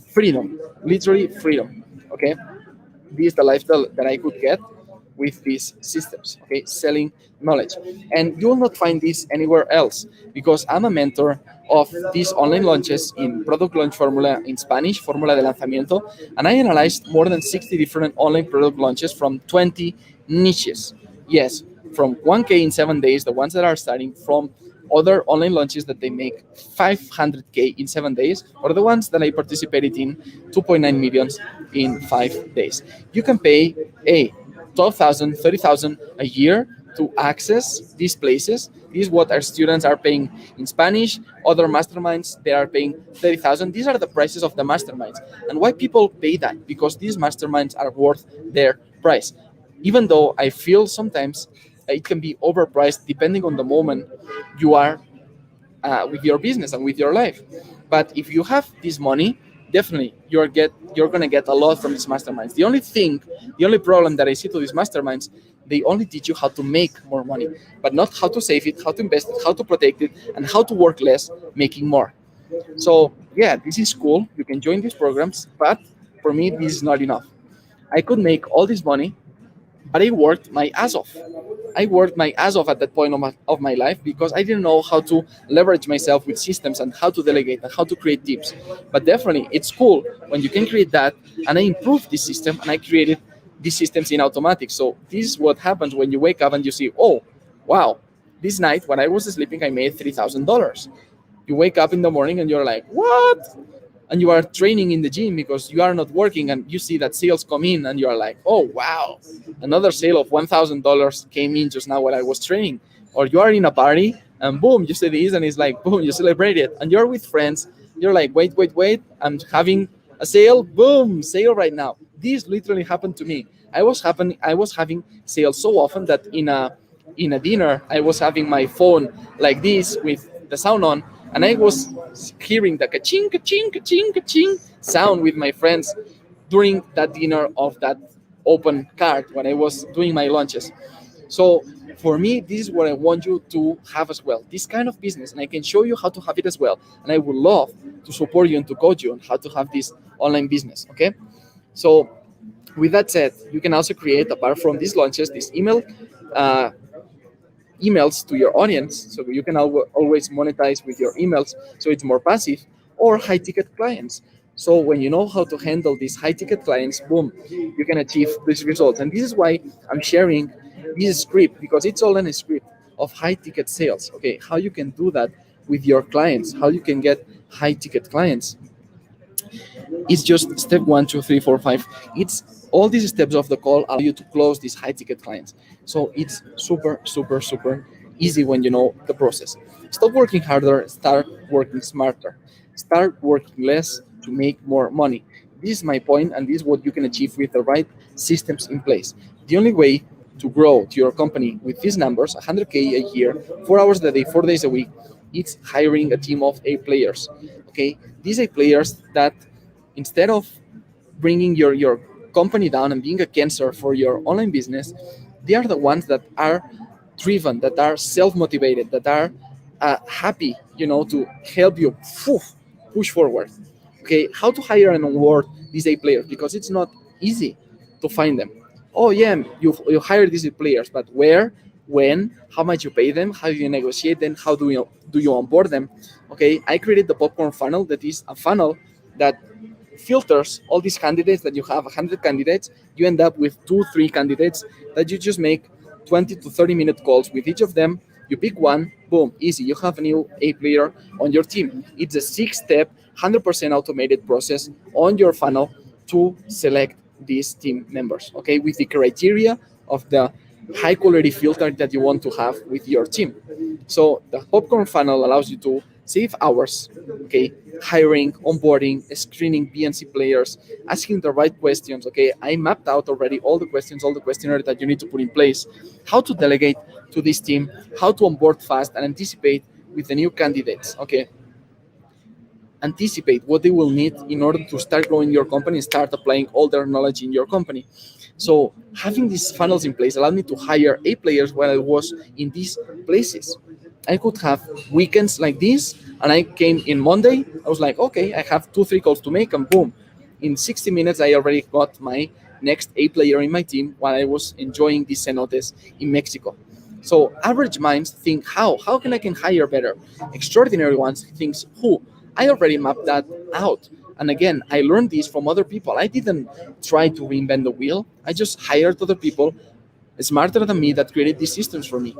freedom, literally freedom. Okay, this is the lifestyle that I could get with these systems. Okay, selling knowledge, and you will not find this anywhere else because I'm a mentor of these online launches in Product Launch Formula in Spanish, Formula de Lanzamiento, and I analyzed more than 60 different online product launches from 20 niches. Yes, from 1K in 7 days, the ones that are starting, from other online launches that they make 500K in 7 days, or the ones that I participated in 2.9 millions in 5 days. You can pay a 12,000, 30,000 a year to access these places. This is what our students are paying in Spanish. Other masterminds, they are paying 30,000. These are the prices of the masterminds. And why people pay that? Because these masterminds are worth their price. Even though I feel sometimes it can be overpriced depending on the moment you are with your business and with your life. But if you have this money, definitely you're gonna get a lot from these masterminds. The only problem that I see to these masterminds, they only teach you how to make more money, but not how to save it, how to invest it, how to protect it, and how to work less, making more. So yeah, this is cool. You can join these programs, but for me, this is not enough. I could make all this money, but I worked my ass off. I worked my ass off at that point of my life because I didn't know how to leverage myself with systems and how to delegate and how to create teams. But definitely, it's cool when you can create that. And I improved this system and I created these systems in automatic. So this is what happens when you wake up and you see, oh, wow, this night when I was sleeping, I made $3,000. You wake up in the morning and you're like, what? And you are training in the gym because you are not working, and you see that sales come in and you are like, oh, wow, another sale of $1,000 came in just now while I was training. Or you are in a party and boom, you see this and it's like, boom, you celebrate it. And you're with friends, you're like, wait, I'm having a sale, boom, sale right now. This literally happened to me. I was having sales so often that in a dinner I was having my phone like this with the sound on, and I was hearing the ka-ching, ka-ching, ka-ching, ka-ching sound with my friends during that dinner of that open card when I was doing my lunches. So for me, this is what I want you to have as well. This kind of business, and I can show you how to have it as well. And I would love to support you and to coach you on how to have this online business. Okay. So with that said, you can also create, apart from these launches, this uh, emails to your audience, so you can always monetize with your emails, so it's more passive, or high ticket clients. So when you know how to handle these high ticket clients, boom, you can achieve these results. And this is why I'm sharing this script, because it's all in a script of high ticket sales. Okay, how you can do that with your clients, how you can get high ticket clients. It's just step 1, 2, 3, 4, 5. It's all these steps of the call allow you to close these high ticket clients. So it's super easy when you know the process. Stop working harder, start working smarter. Start working less to make more money. This is my point, and this is what you can achieve with the right systems in place. The only way to grow to your company with these numbers, 100K a year, 4 hours a day, 4 days a week, it's hiring a team of A players. Okay, these A players that instead of bringing your company down and being a cancer for your online business, they are the ones that are driven, that are self-motivated, that are happy, to help you push forward. Okay, how to hire and onboard these A players, because it's not easy to find them. Oh yeah, you hire these A players, but where, when, how much you pay them, how do you negotiate them, how do you onboard them? Okay, I created the popcorn funnel, that is a funnel that filters all these candidates. That you have 100 candidates, you end up with 2 3 candidates that you just make 20 to 30 minute calls with each of them. You pick one, boom, easy, you have a new A player on your team. It's a 6 step 100% automated process on your funnel to select these team members, okay, with the criteria of the high quality filter that you want to have with your team. So the popcorn funnel allows you to save hours, okay, hiring, onboarding, screening BNC players, asking the right questions. Okay, I mapped out already all the questions, all the questionnaire that you need to put in place, how to delegate to this team, how to onboard fast and anticipate with the new candidates. Okay, anticipate what they will need in order to start growing your company and start applying all their knowledge in your company. So having these funnels in place allowed me to hire A players while I was in these places. I could have weekends like this, and I came in Monday. I was like, okay, I have 2 3 calls to make, and boom, in 60 minutes I already got my next A player in my team while I was enjoying these cenotes in Mexico. So average minds think how can I can hire better. Extraordinary ones thinks who. I already mapped that out. And again, I learned this from other people. I didn't try to reinvent the wheel. I just hired other people smarter than me that created these systems for me.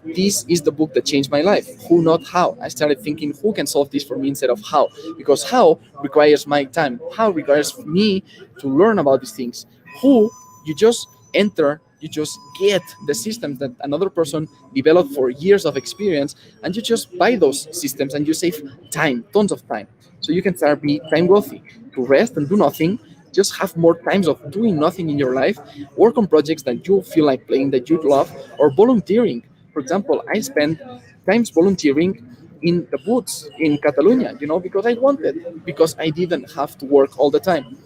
This is the book that changed my life. Who, not how. I started thinking who can solve this for me instead of how, because how requires my time. How requires me to learn about these things. Who, you just enter, you just get the systems that another person developed for years of experience, and you just buy those systems and you save time, tons of time. So you can start be time wealthy, to rest and do nothing. Just have more times of doing nothing in your life. Work on projects that you feel like playing, that you love, or volunteering. For example, I spent times volunteering in the booths in Catalonia, because I wanted, because I didn't have to work all the time,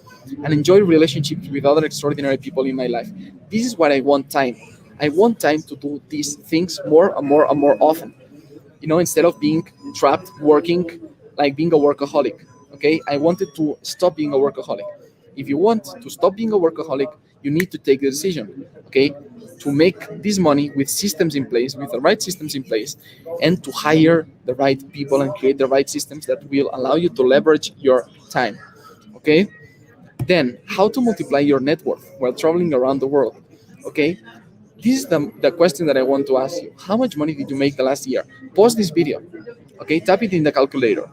and enjoy relationships with other extraordinary people in my life. This is what I want time. I want time to do these things more and more and more often. Instead of being trapped working like being a workaholic. Okay, I wanted to stop being a workaholic. If you want to stop being a workaholic, you need to take the decision, okay, to make this money with systems in place, with the right systems in place, and to hire the right people and create the right systems that will allow you to leverage your time. Okay, Then, how to multiply your net worth while traveling around the world. Okay, this is the question that I want to ask you. How much money did you make the last year? Pause this video. Okay, tap it in the calculator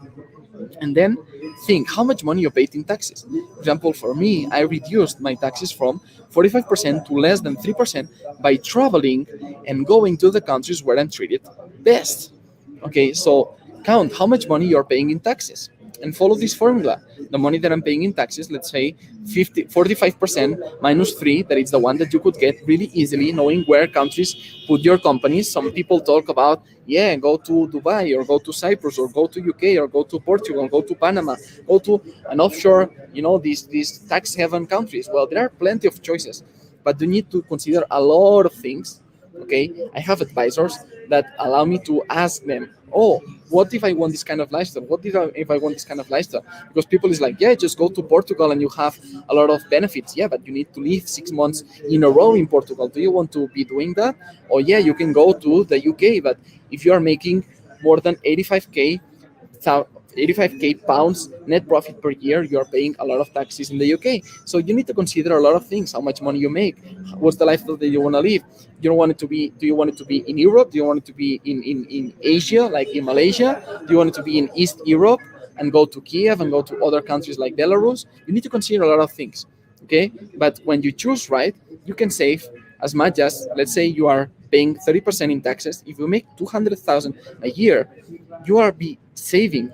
and then think how much money you paid in taxes. For example, for me, I reduced my taxes from 45% to less than 3% by traveling and going to the countries where I'm treated best. Okay, so count how much money you're paying in taxes and follow this formula. The money that I'm paying in taxes, let's say 45% minus 3, that is the one that you could get really easily knowing where countries put your companies. Some people talk about, yeah, go to Dubai or go to Cyprus or go to UK or go to Portugal, go to Panama, go to an offshore, these tax haven countries. Well, there are plenty of choices, but you need to consider a lot of things. Okay, I have advisors that allow me to ask them, oh, what if I want this kind of lifestyle? What if I want this kind of lifestyle? Because people is like, yeah, just go to Portugal and you have a lot of benefits. Yeah, but you need to live 6 months in a row in Portugal. Do you want to be doing that? Or yeah, you can go to the UK, but if you are making more than 85k pounds net profit per year, you are paying a lot of taxes in the UK. So you need to consider a lot of things: how much money you make, what's the lifestyle that you want to live. You don't want it to be. Do you want it to be in Europe? Do you want it to be in Asia, like in Malaysia? Do you want it to be in East Europe and go to Kiev and go to other countries like Belarus? You need to consider a lot of things. Okay, but when you choose right, you can save as much as, let's say, you are paying 30% in taxes. If you make 200,000 a year, you are be saving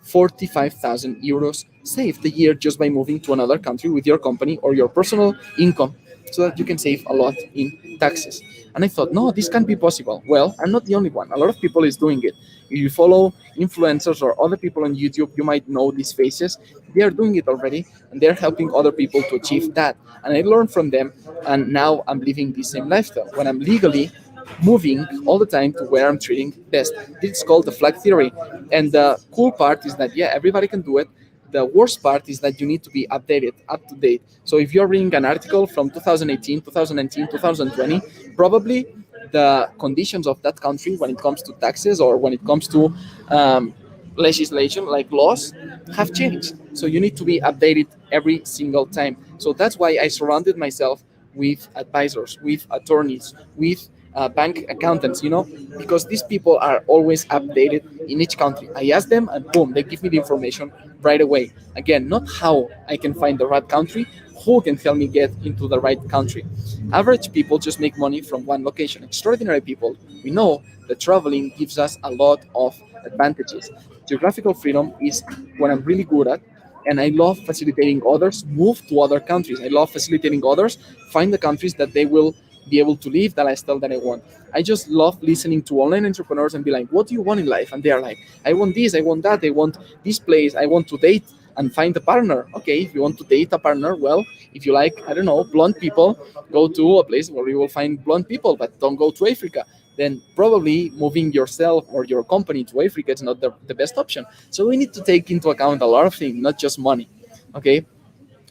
45,000 euros saved a year just by moving to another country with your company or your personal income, so that you can save a lot in taxes. And I thought, no, this can't be possible. Well, I'm not the only one. A lot of people is doing it. If you follow influencers or other people on YouTube, you might know these faces. They are doing it already, and they're helping other people to achieve that. And I learned from them, and now I'm living the same lifestyle when I'm legally moving all the time to where I'm treating best. This is called the flag theory. And the cool part is that, yeah, everybody can do it. The worst part is that you need to be updated, up to date. So if you're reading an article from 2018, 2019, 2020, probably the conditions of that country when it comes to taxes or when it comes to legislation, like laws, have changed. So you need to be updated every single time. So that's why I surrounded myself with advisors, with attorneys, with bank accountants, because these people are always updated in each country. I ask them and boom, they give me the information right away. Again, not how I can find the right country, who can help me get into the right country. Average people just make money from one location. Extraordinary people, we know that traveling gives us a lot of advantages. Geographical freedom is what I'm really good at, and I love facilitating others move to other countries. I love facilitating others find the countries that they will be able to live the lifestyle that I want. I just love listening to online entrepreneurs and be like, what do you want in life? And they are like, I want this, I want that, I want this place, I want to date and find a partner. Okay, if you want to date a partner, well, if you like, I don't know, blonde people, go to a place where you will find blonde people, but don't go to Africa. Then probably moving yourself or your company to Africa is not the best option. So we need to take into account a lot of things, not just money. Okay,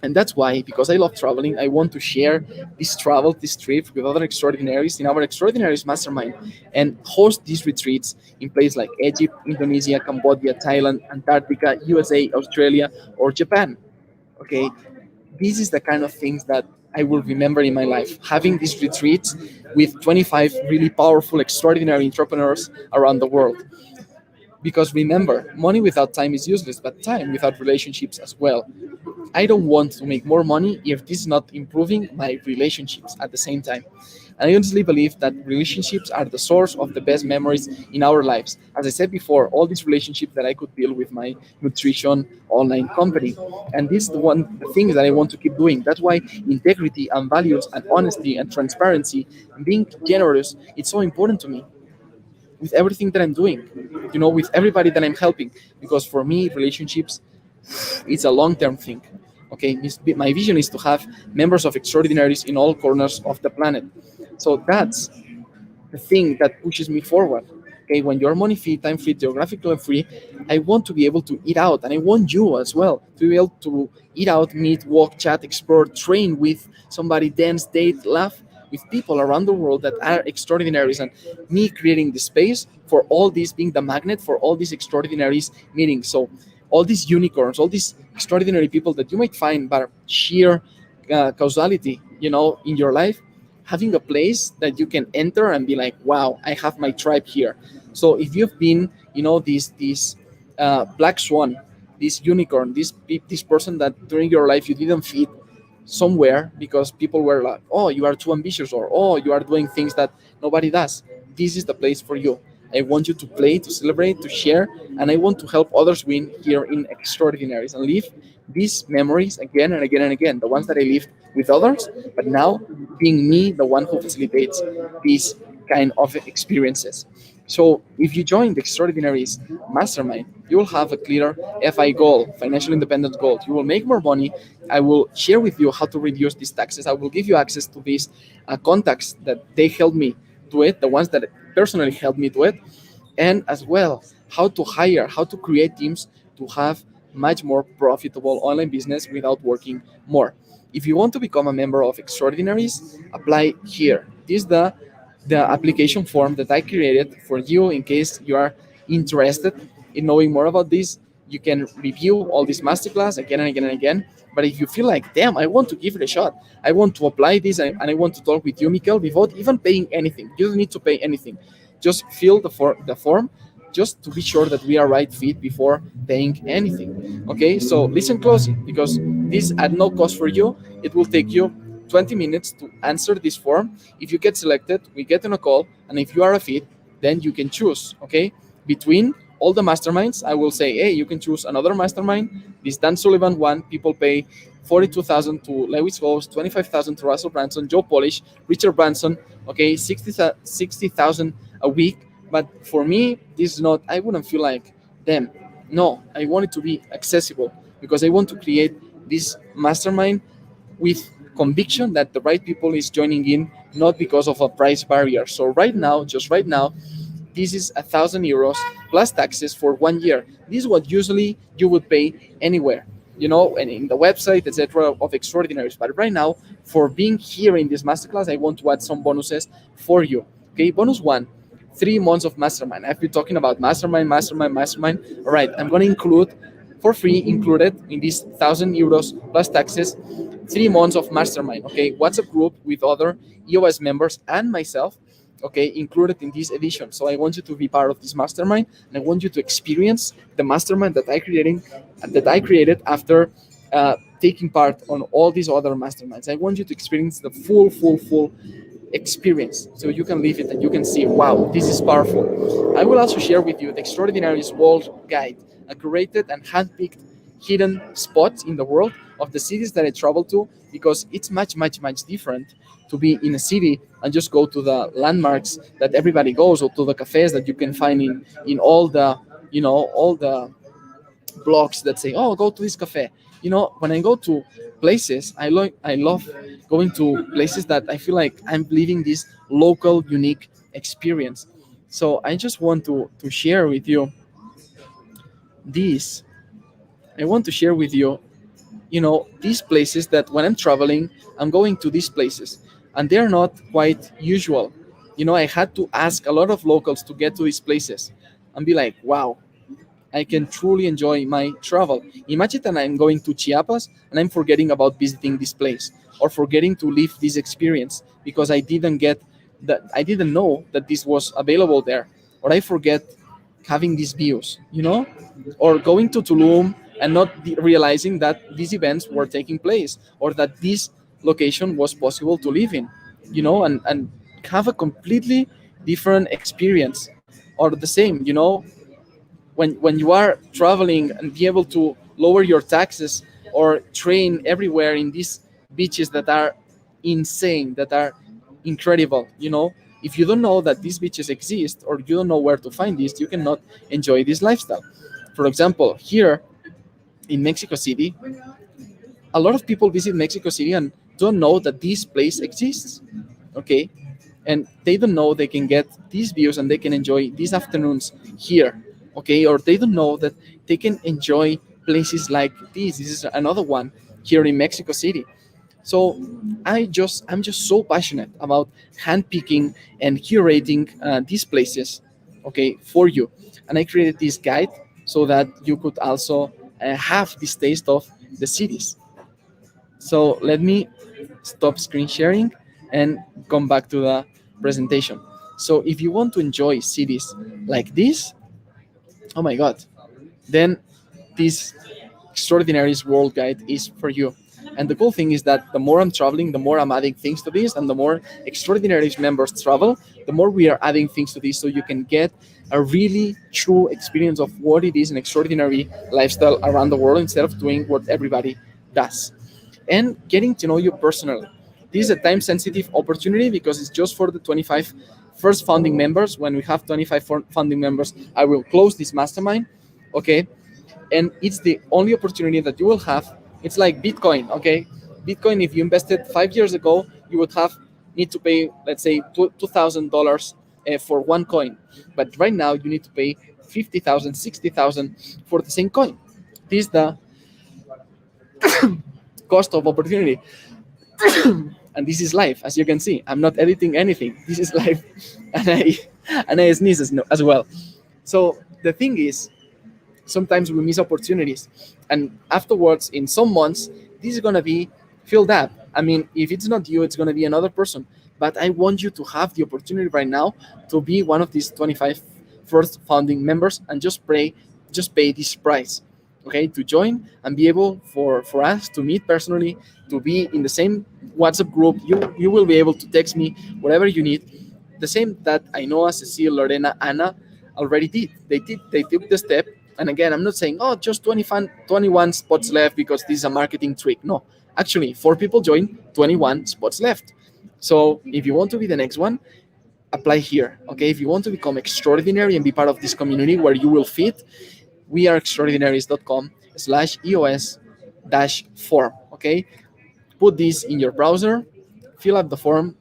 and that's why, because I love traveling, I want to share this trip with other extraordinaries in our extraordinaries mastermind and host these retreats in places like Egypt, Indonesia, Cambodia, Thailand, Antarctica, USA, Australia, or Japan. Okay, this is the kind of things that I will remember in my life. Having these retreats with 25 really powerful, extraordinary entrepreneurs around the world. Because remember, money without time is useless, but time without relationships as well. I don't want to make more money if this is not improving my relationships at the same time. And I honestly believe that relationships are the source of the best memories in our lives. As I said before, all these relationships that I could build with my nutrition online company. And this is the thing that I want to keep doing. That's why integrity and values and honesty and transparency and being generous, it's so important to me with everything that I'm doing, with everybody that I'm helping. Because for me, relationships, it's a long-term thing. Okay, my vision is to have members of extraordinaries in all corners of the planet. So that's the thing that pushes me forward. Okay, when you're money free, time free, geographically free, I want to be able to eat out, and I want you as well to be able to eat out, meet, walk, chat, explore, train with somebody, dance, date, laugh with people around the world that are extraordinaries, and me creating the space for all these, being the magnet for all these extraordinaries meetings. So all these unicorns, all these extraordinary people that you might find by sheer causality, in your life, having a place that you can enter and be like, wow, I have my tribe here. So if you've been, this black swan, this unicorn, this person that during your life you didn't fit somewhere because people were like, oh, you are too ambitious, or oh, you are doing things that nobody does. This is the place for you. I want you to play, to celebrate, to share, and I want to help others win here in Extraordinaries and live these memories again and again and again. The ones that I lived with others, but now being me, the one who facilitates these kind of experiences. So if you join the Extraordinaries Mastermind, you will have a clear FI goal, financial independence goal. You will make more money. I will share with you how to reduce these taxes. I will give you access to these contacts that they helped me do it, the ones that personally helped me do it, and as well how to hire, how to create teams to have much more profitable online business without working more. If you want to become a member of Extraordinaries, apply here. This is the application form that I created for you in case you are interested in knowing more about this. You can review all this masterclass again and again and again. But if you feel like, damn, I want to give it a shot, I want to apply this, and I want to talk with you, Mikel, without even paying anything. You don't need to pay anything. Just fill the form, just to be sure that we are right fit before paying anything. Okay, so listen closely, because this at no cost for you. It will take you 20 minutes to answer this form. If you get selected, we get on a call, and if you are a fit, then you can choose. Okay, between all the masterminds, I will say, hey, you can choose another mastermind. This Dan Sullivan one, people pay 42,000 to Lewis Howes, 25,000 to Russell Branson, Joe Polish, Richard Branson. Okay, 60,000 a week. But for me, this is not. I wouldn't feel like them. No, I want it to be accessible, because I want to create this mastermind with conviction that the right people is joining in, not because of a price barrier. So right now, just right now, this is 1,000 euros plus taxes for 1 year. This is what usually you would pay anywhere, and in the website, etc., of Extraordinaries. But right now, for being here in this masterclass, I want to add some bonuses for you. Okay, bonus one, 3 months of mastermind. I've been talking about mastermind, mastermind, mastermind. All right, I'm going to include for free, included in this 1,000 euros plus taxes, 3 months of mastermind. Okay, WhatsApp group with other EOS members and myself. Okay, included in this edition. So I want you to be part of this mastermind, and I want you to experience the mastermind that I created after taking part on all these other masterminds. I want you to experience the full experience, so you can live it and you can see, wow, this is powerful. I will also share with you the Extraordinaries World Guide, a curated and handpicked hidden spots in the world of the cities that I travel to, because it's much different to be in a city and just go to the landmarks that everybody goes, or to the cafes that you can find in all the all the blogs that say, oh, go to this cafe. When I go to places, I love going to places that I feel like I'm living this local unique experience. So I just want to share with you this. I want to share with you, these places that when I'm traveling, I'm going to these places, and they're not quite usual. I had to ask a lot of locals to get to these places and be like, wow, I can truly enjoy my travel. Imagine that I'm going to Chiapas and I'm forgetting about visiting this place, or forgetting to live this experience because I didn't know that this was available there, or I forget having these views, or going to Tulum and not realizing that these events were taking place, or that this location was possible to live in, and have a completely different experience. Or the same, when you are traveling and be able to lower your taxes, or train everywhere in these beaches that are insane, that are incredible. If you don't know that these beaches exist, or you don't know where to find these, you cannot enjoy this lifestyle. For example, here in Mexico City, a lot of people visit Mexico City and don't know that this place exists. Okay, and they don't know they can get these views and they can enjoy these afternoons here. Okay, or they don't know that they can enjoy places like this. This is another one here in Mexico City. So I'm just so passionate about handpicking and curating these places, okay, for you. And I created this guide so that you could also have this taste of the cities. So let me stop screen sharing and come back to the presentation. So if you want to enjoy cities like this, oh my God, then this Extraordinaries World Guide is for you. And the cool thing is that the more I'm traveling, the more I'm adding things to this, and the more Extraordinaries members travel, the more we are adding things to this, so you can get a really true experience of what it is an extraordinary lifestyle around the world instead of doing what everybody does. And getting to know you personally. This is a time sensitive opportunity because it's just for the 25 first founding members. When we have 25 founding members, I will close this mastermind. Okay, and it's the only opportunity that you will have. It's like Bitcoin. Okay, Bitcoin, if you invested 5 years ago, you would have need to pay, let's say, $2,000 for one coin, but right now you need to pay 50,000, 60,000 for the same coin. This is the cost of opportunity. And this is live, as you can see. I'm not editing anything. This is live. and I and I sneeze as well. So the thing is, sometimes we miss opportunities, and afterwards, in some months, this is going to be filled up. I mean, if it's not you, it's going to be another person, but I want you to have the opportunity right now to be one of these 25 first founding members and just pay this price, okay, to join and be able for us to meet personally, to be in the same WhatsApp group. You will be able to text me whatever you need, the same that I know Cecile, Lorena, Anna already did. They took the step. And again, I'm not saying, oh, just 21 spots left because this is a marketing trick. No, actually, 4 people joined, 21 spots left. So if you want to be the next one, apply here. Okay, if you want to become extraordinary and be part of this community where you will fit, weareextraordinaries.com/EOS dash form. Okay, put this in your browser, fill out the form,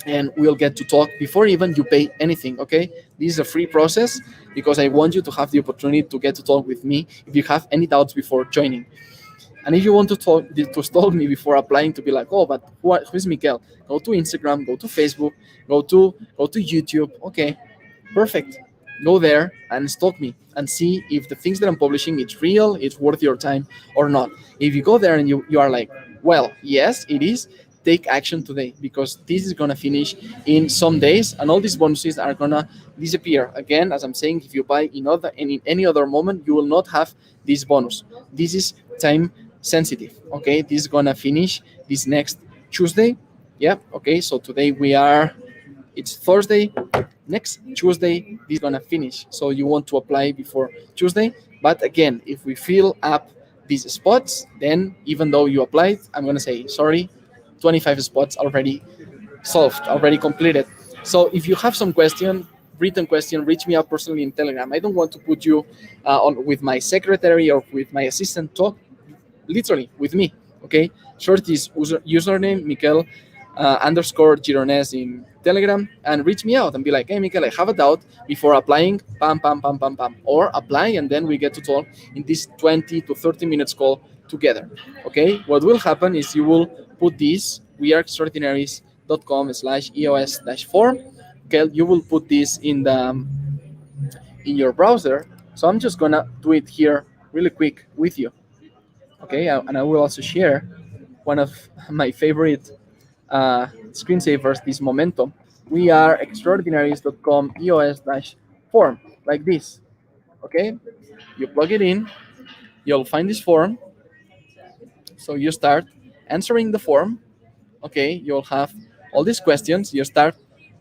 and we'll get to talk before even you pay anything. Okay, this is a free process because I want you to have the opportunity to get to talk with me if you have any doubts before joining. And if you want to stalk me before applying, to be like, oh, but who is Miguel? Go to Instagram, go to Facebook, go to YouTube. Okay, perfect. Go there and stalk me and see if the things that I'm publishing it's real, it's worth your time or not. If you go there and you are like, well, yes, it is, take action today because this is gonna finish in some days and all these bonuses are gonna disappear. Again, as I'm saying, if you buy in any other moment, you will not have this bonus. This is time sensitive. Okay, this is gonna finish this next Tuesday. Yep. Okay, so today it's Thursday. Next Tuesday, this is gonna finish. So you want to apply before Tuesday. But again, if we fill up these spots, then even though you applied, I'm gonna say sorry, 25 spots already solved, already completed. So if you have some written question, reach me out personally in Telegram. I don't want to put you on with my secretary or with my assistant. Talk literally with me. Okay, short is username Mikel underscore Girones in Telegram, and reach me out and be like, hey Mikel, I have a doubt before applying, pam pam pam pam pam, or apply and then we get to talk in this 20 to 30 minutes call together. Okay, what will happen is you will put this weareextraordinaries.com/EOS form. Okay, you will put this in your browser. So I'm just gonna do it here really quick with you. Okay, and I will also share one of my favorite screensavers, this Momentum. We are extraordinaries.com EOS form, like this. Okay, you plug it in, you'll find this form. So you start answering the form. Okay, you'll have all these questions. You start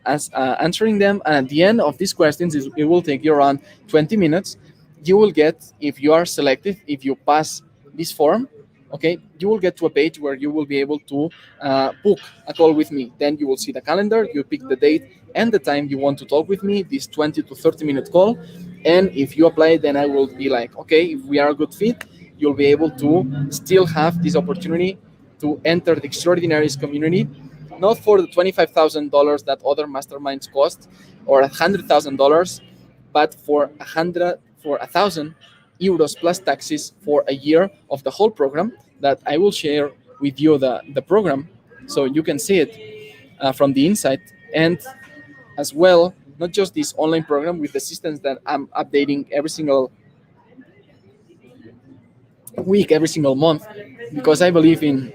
as answering them, and at the end of these questions, it will take you around 20 minutes. You will get, if you are selected, if you pass this form, okay, you will get to a page where you will be able to book a call with me. Then you will see the calendar, you pick the date and the time you want to talk with me, this 20 to 30-minute call. And if you apply, then I will be like, okay, if we are a good fit, you'll be able to still have this opportunity to enter the Extraordinaries community, not for the $25,000 that other masterminds cost, or $100,000, but for 1,000 euros plus taxes for a year of the whole program. That I will share with you the program, so you can see it from the inside, and as well, not just this online program with the systems that I'm updating every single week, every single month, because I believe in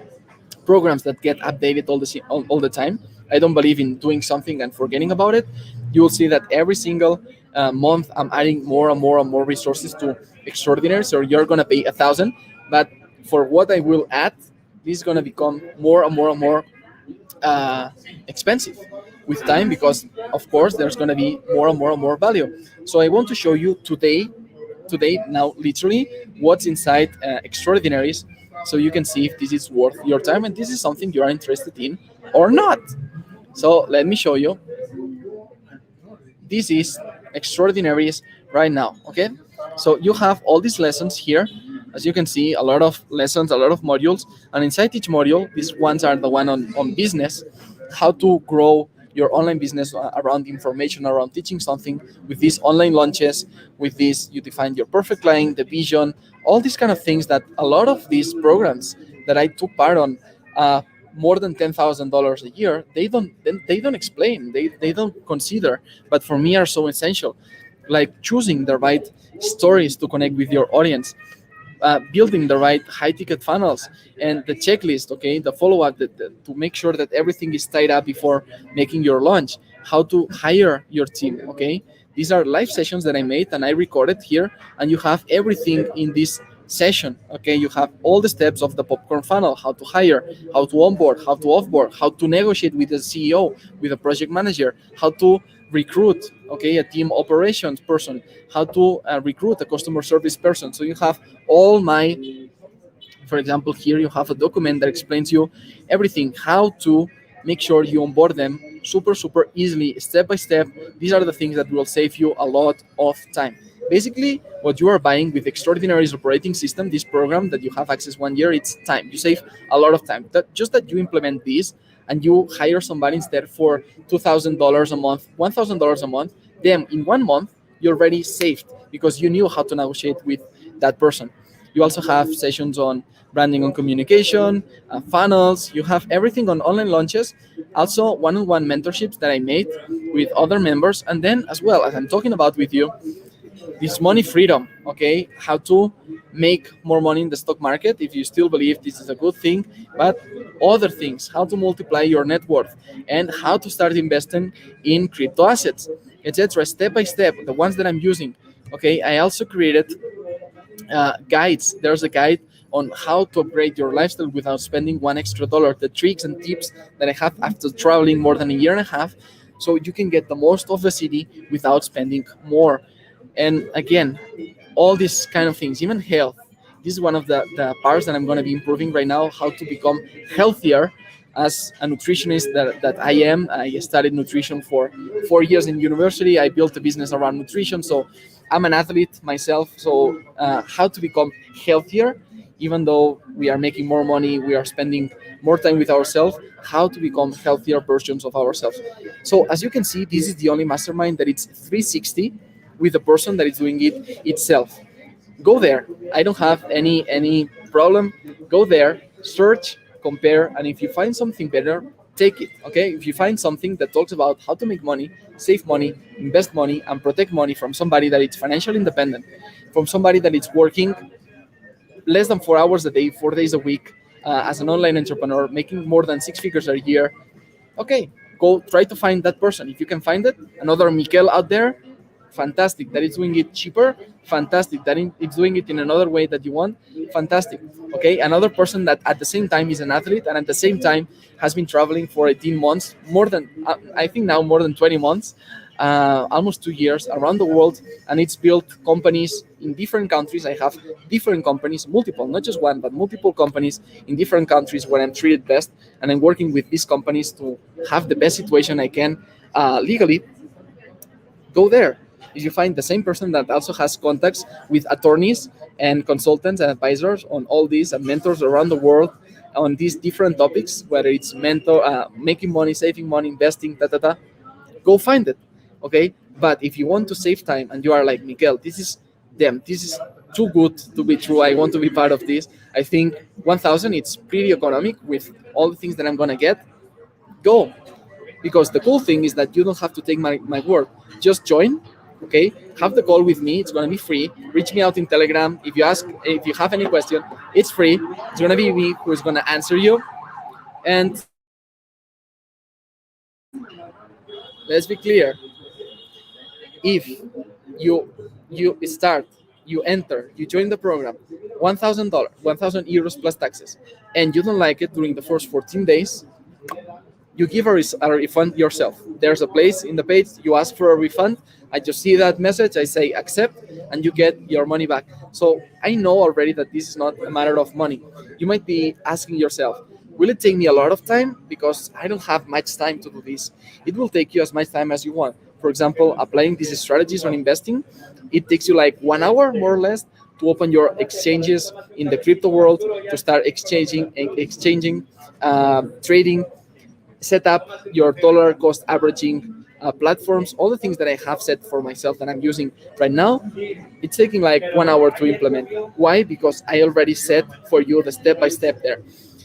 programs that get updated all the time. I don't believe in doing something and forgetting about it. You will see that every single month I'm adding more and more and more resources to extraordinary. So you're gonna pay 1,000, but for what I will add, this is gonna become more and more and more uh, expensive with time, because of course there's going to be more and more and more value. So I want to show you today now literally what's inside extraordinaries, so you can see if this is worth your time and this is something you are interested in or not. So let me show you. This is extraordinaries right now. Okay, so you have all these lessons here. As you can see, a lot of lessons, a lot of modules, and inside each module, these ones are the one on business, how to grow your online business around information, around teaching something. With these online launches, with this you define your perfect client, the vision, all these kind of things that a lot of these programs that I took part on, uh, more than $10,000 a year, they don't explain, they don't consider, but for me are so essential, like choosing the right stories to connect with your audience, building the right high ticket funnels, and the checklist, okay, the follow up, to make sure that everything is tied up before making your launch, how to hire your team, okay. These are live sessions that I made and I recorded here, and you have everything in this session, okay. You have all the steps of the popcorn funnel, how to hire, how to onboard, how to offboard, how to negotiate with the CEO, with a project manager, how to recruit, okay, a team operations person, how to recruit a customer service person. So you have all my, for example, here you have a document that explains you everything, how to make sure you onboard them super easily, step by step. These are the things that will save you a lot of time. Basically, what you are buying with Extraordinary's operating system, this program that you have access 1 year, it's time. You save a lot of time. That just that you implement this and you hire somebody instead for $2,000 a month, $1,000 a month, then in 1 month you're already saved because you knew how to negotiate with that person. You also have sessions on branding and communication, funnels. You have everything on online launches. Also, one-on-one mentorships that I made with other members. And then, as well as I'm talking about with you, this money freedom, okay, how to make more money in the stock market if you still believe this is a good thing, but other things, how to multiply your net worth, and how to start investing in crypto assets, etc., step by step, the ones that I'm using. Okay, I also created guides. There's a guide on how to upgrade your lifestyle without spending one extra dollar, the tricks and tips that I have after traveling more than a year and a half, so you can get the most of the city without spending more. And again, all these kind of things, even health, this is one of the parts that I'm going to be improving right now, how to become healthier. As a nutritionist that I am, I studied nutrition for 4 years in university. I built a business around nutrition, so I'm an athlete myself. So how to become healthier, even though we are making more money, we are spending more time with ourselves, how to become healthier versions of ourselves. So as you can see, this is the only mastermind that it's 360 with the person that is doing it itself. Go there. I don't have any problem. Go there, search, compare, and if you find something better, take it. Okay. If you find something that talks about how to make money, save money, invest money, and protect money from somebody that is financially independent, from somebody that is working less than 4 hours a day, 4 days a week, as an online entrepreneur, making more than six figures a year, okay, go try to find that person. If you can find it, another Mikel out there, fantastic. That is doing it cheaper, fantastic. That it's doing it in another way that you want, fantastic. Okay, another person that at the same time is an athlete and at the same time has been traveling for 18 months, more than I think now more than 20 months, almost 2 years around the world, and it's built companies in different countries. I have different companies, multiple, not just one, but multiple companies in different countries where I'm treated best, and I'm working with these companies to have the best situation I can legally. Go there. If you find the same person that also has contacts with attorneys and consultants and advisors on all these and mentors around the world on these different topics, whether it's mentor, making money, saving money, investing, go find it. Okay. But if you want to save time and you are like, Miguel, this is too good to be true, I want to be part of this, I think 1000 it's pretty economic with all the things that I'm going to get. Go. Because the cool thing is that you don't have to take my word. Just join, Okay, have the call with me. It's gonna be free. Reach me out in Telegram. If you have any question, it's free. It's gonna be me who is gonna answer you. And let's be clear: if you enter, you join the program, $1,000, 1,000 euros plus taxes, and you don't like it during the first 14 days, you give a refund yourself. There's a place in the page, you ask for a refund. I just see that message, I say accept, and you get your money back. So I know already that this is not a matter of money. You might be asking yourself, will it take me a lot of time? Because I don't have much time to do this. It will take you as much time as you want. For example, applying these strategies on investing, it takes you like 1 hour more or less to open your exchanges in the crypto world, to start exchanging, trading, set up your dollar cost averaging platforms, all the things that I have set for myself that I'm using right now. It's taking like 1 hour to implement. Why? Because I already set for you the step by step there.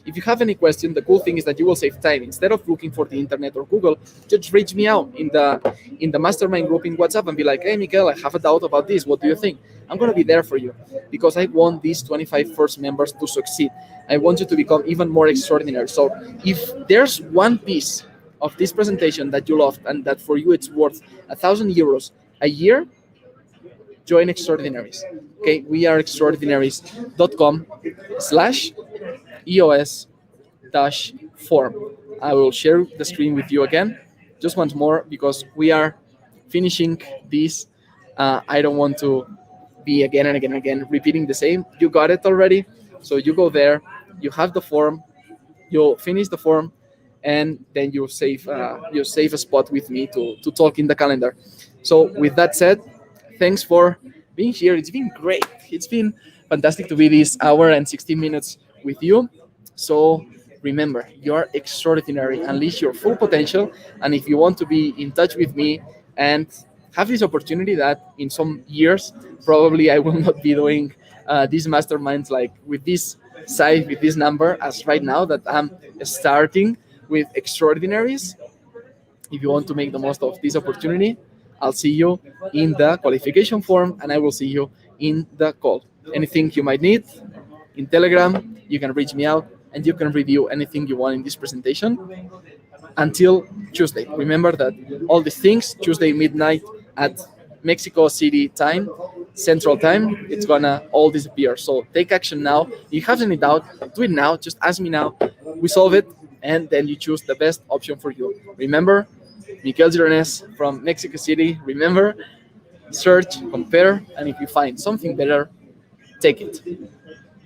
If you have any question, the cool thing is that you will save time. Instead of looking for the internet or Google, just reach me out in the mastermind group in WhatsApp and be like, hey, Miguel, I have a doubt about this. What do you think? I'm going to be there for you because I want these 25 first members to succeed. I want you to become even more extraordinary. So if there's one piece of this presentation that you loved and that for you it's worth 1,000 euros a year, join Extraordinaries. Okay, we are extraordinaries.com/EOS form. I will share the screen with you again, just once more, because we are finishing this. I don't want to be again and again and again repeating the same. You got it already. So you go there, you have the form, you finish the form, and then you save a spot with me to talk in the calendar. So with that said, thanks for being here. It's been great. It's been fantastic to be this hour and 16 minutes with you. So remember, you are extraordinary. Unleash your full potential. And if you want to be in touch with me and have this opportunity that in some years, probably I will not be doing these masterminds like with this size, with this number as right now that I'm starting with extraordinaries. If you want to make the most of this opportunity, I'll see you in the qualification form and I will see you in the call. Anything you might need in Telegram, you can reach me out and you can review anything you want in this presentation until Tuesday. Remember that all these things, Tuesday midnight at Mexico City time, Central Time, it's gonna all disappear. So take action now. If you have any doubt, do it now. Just ask me now. We solve it, and then you choose the best option for you. Remember, Miguel Girones from Mexico City. Remember, search, compare, and if you find something better, take it.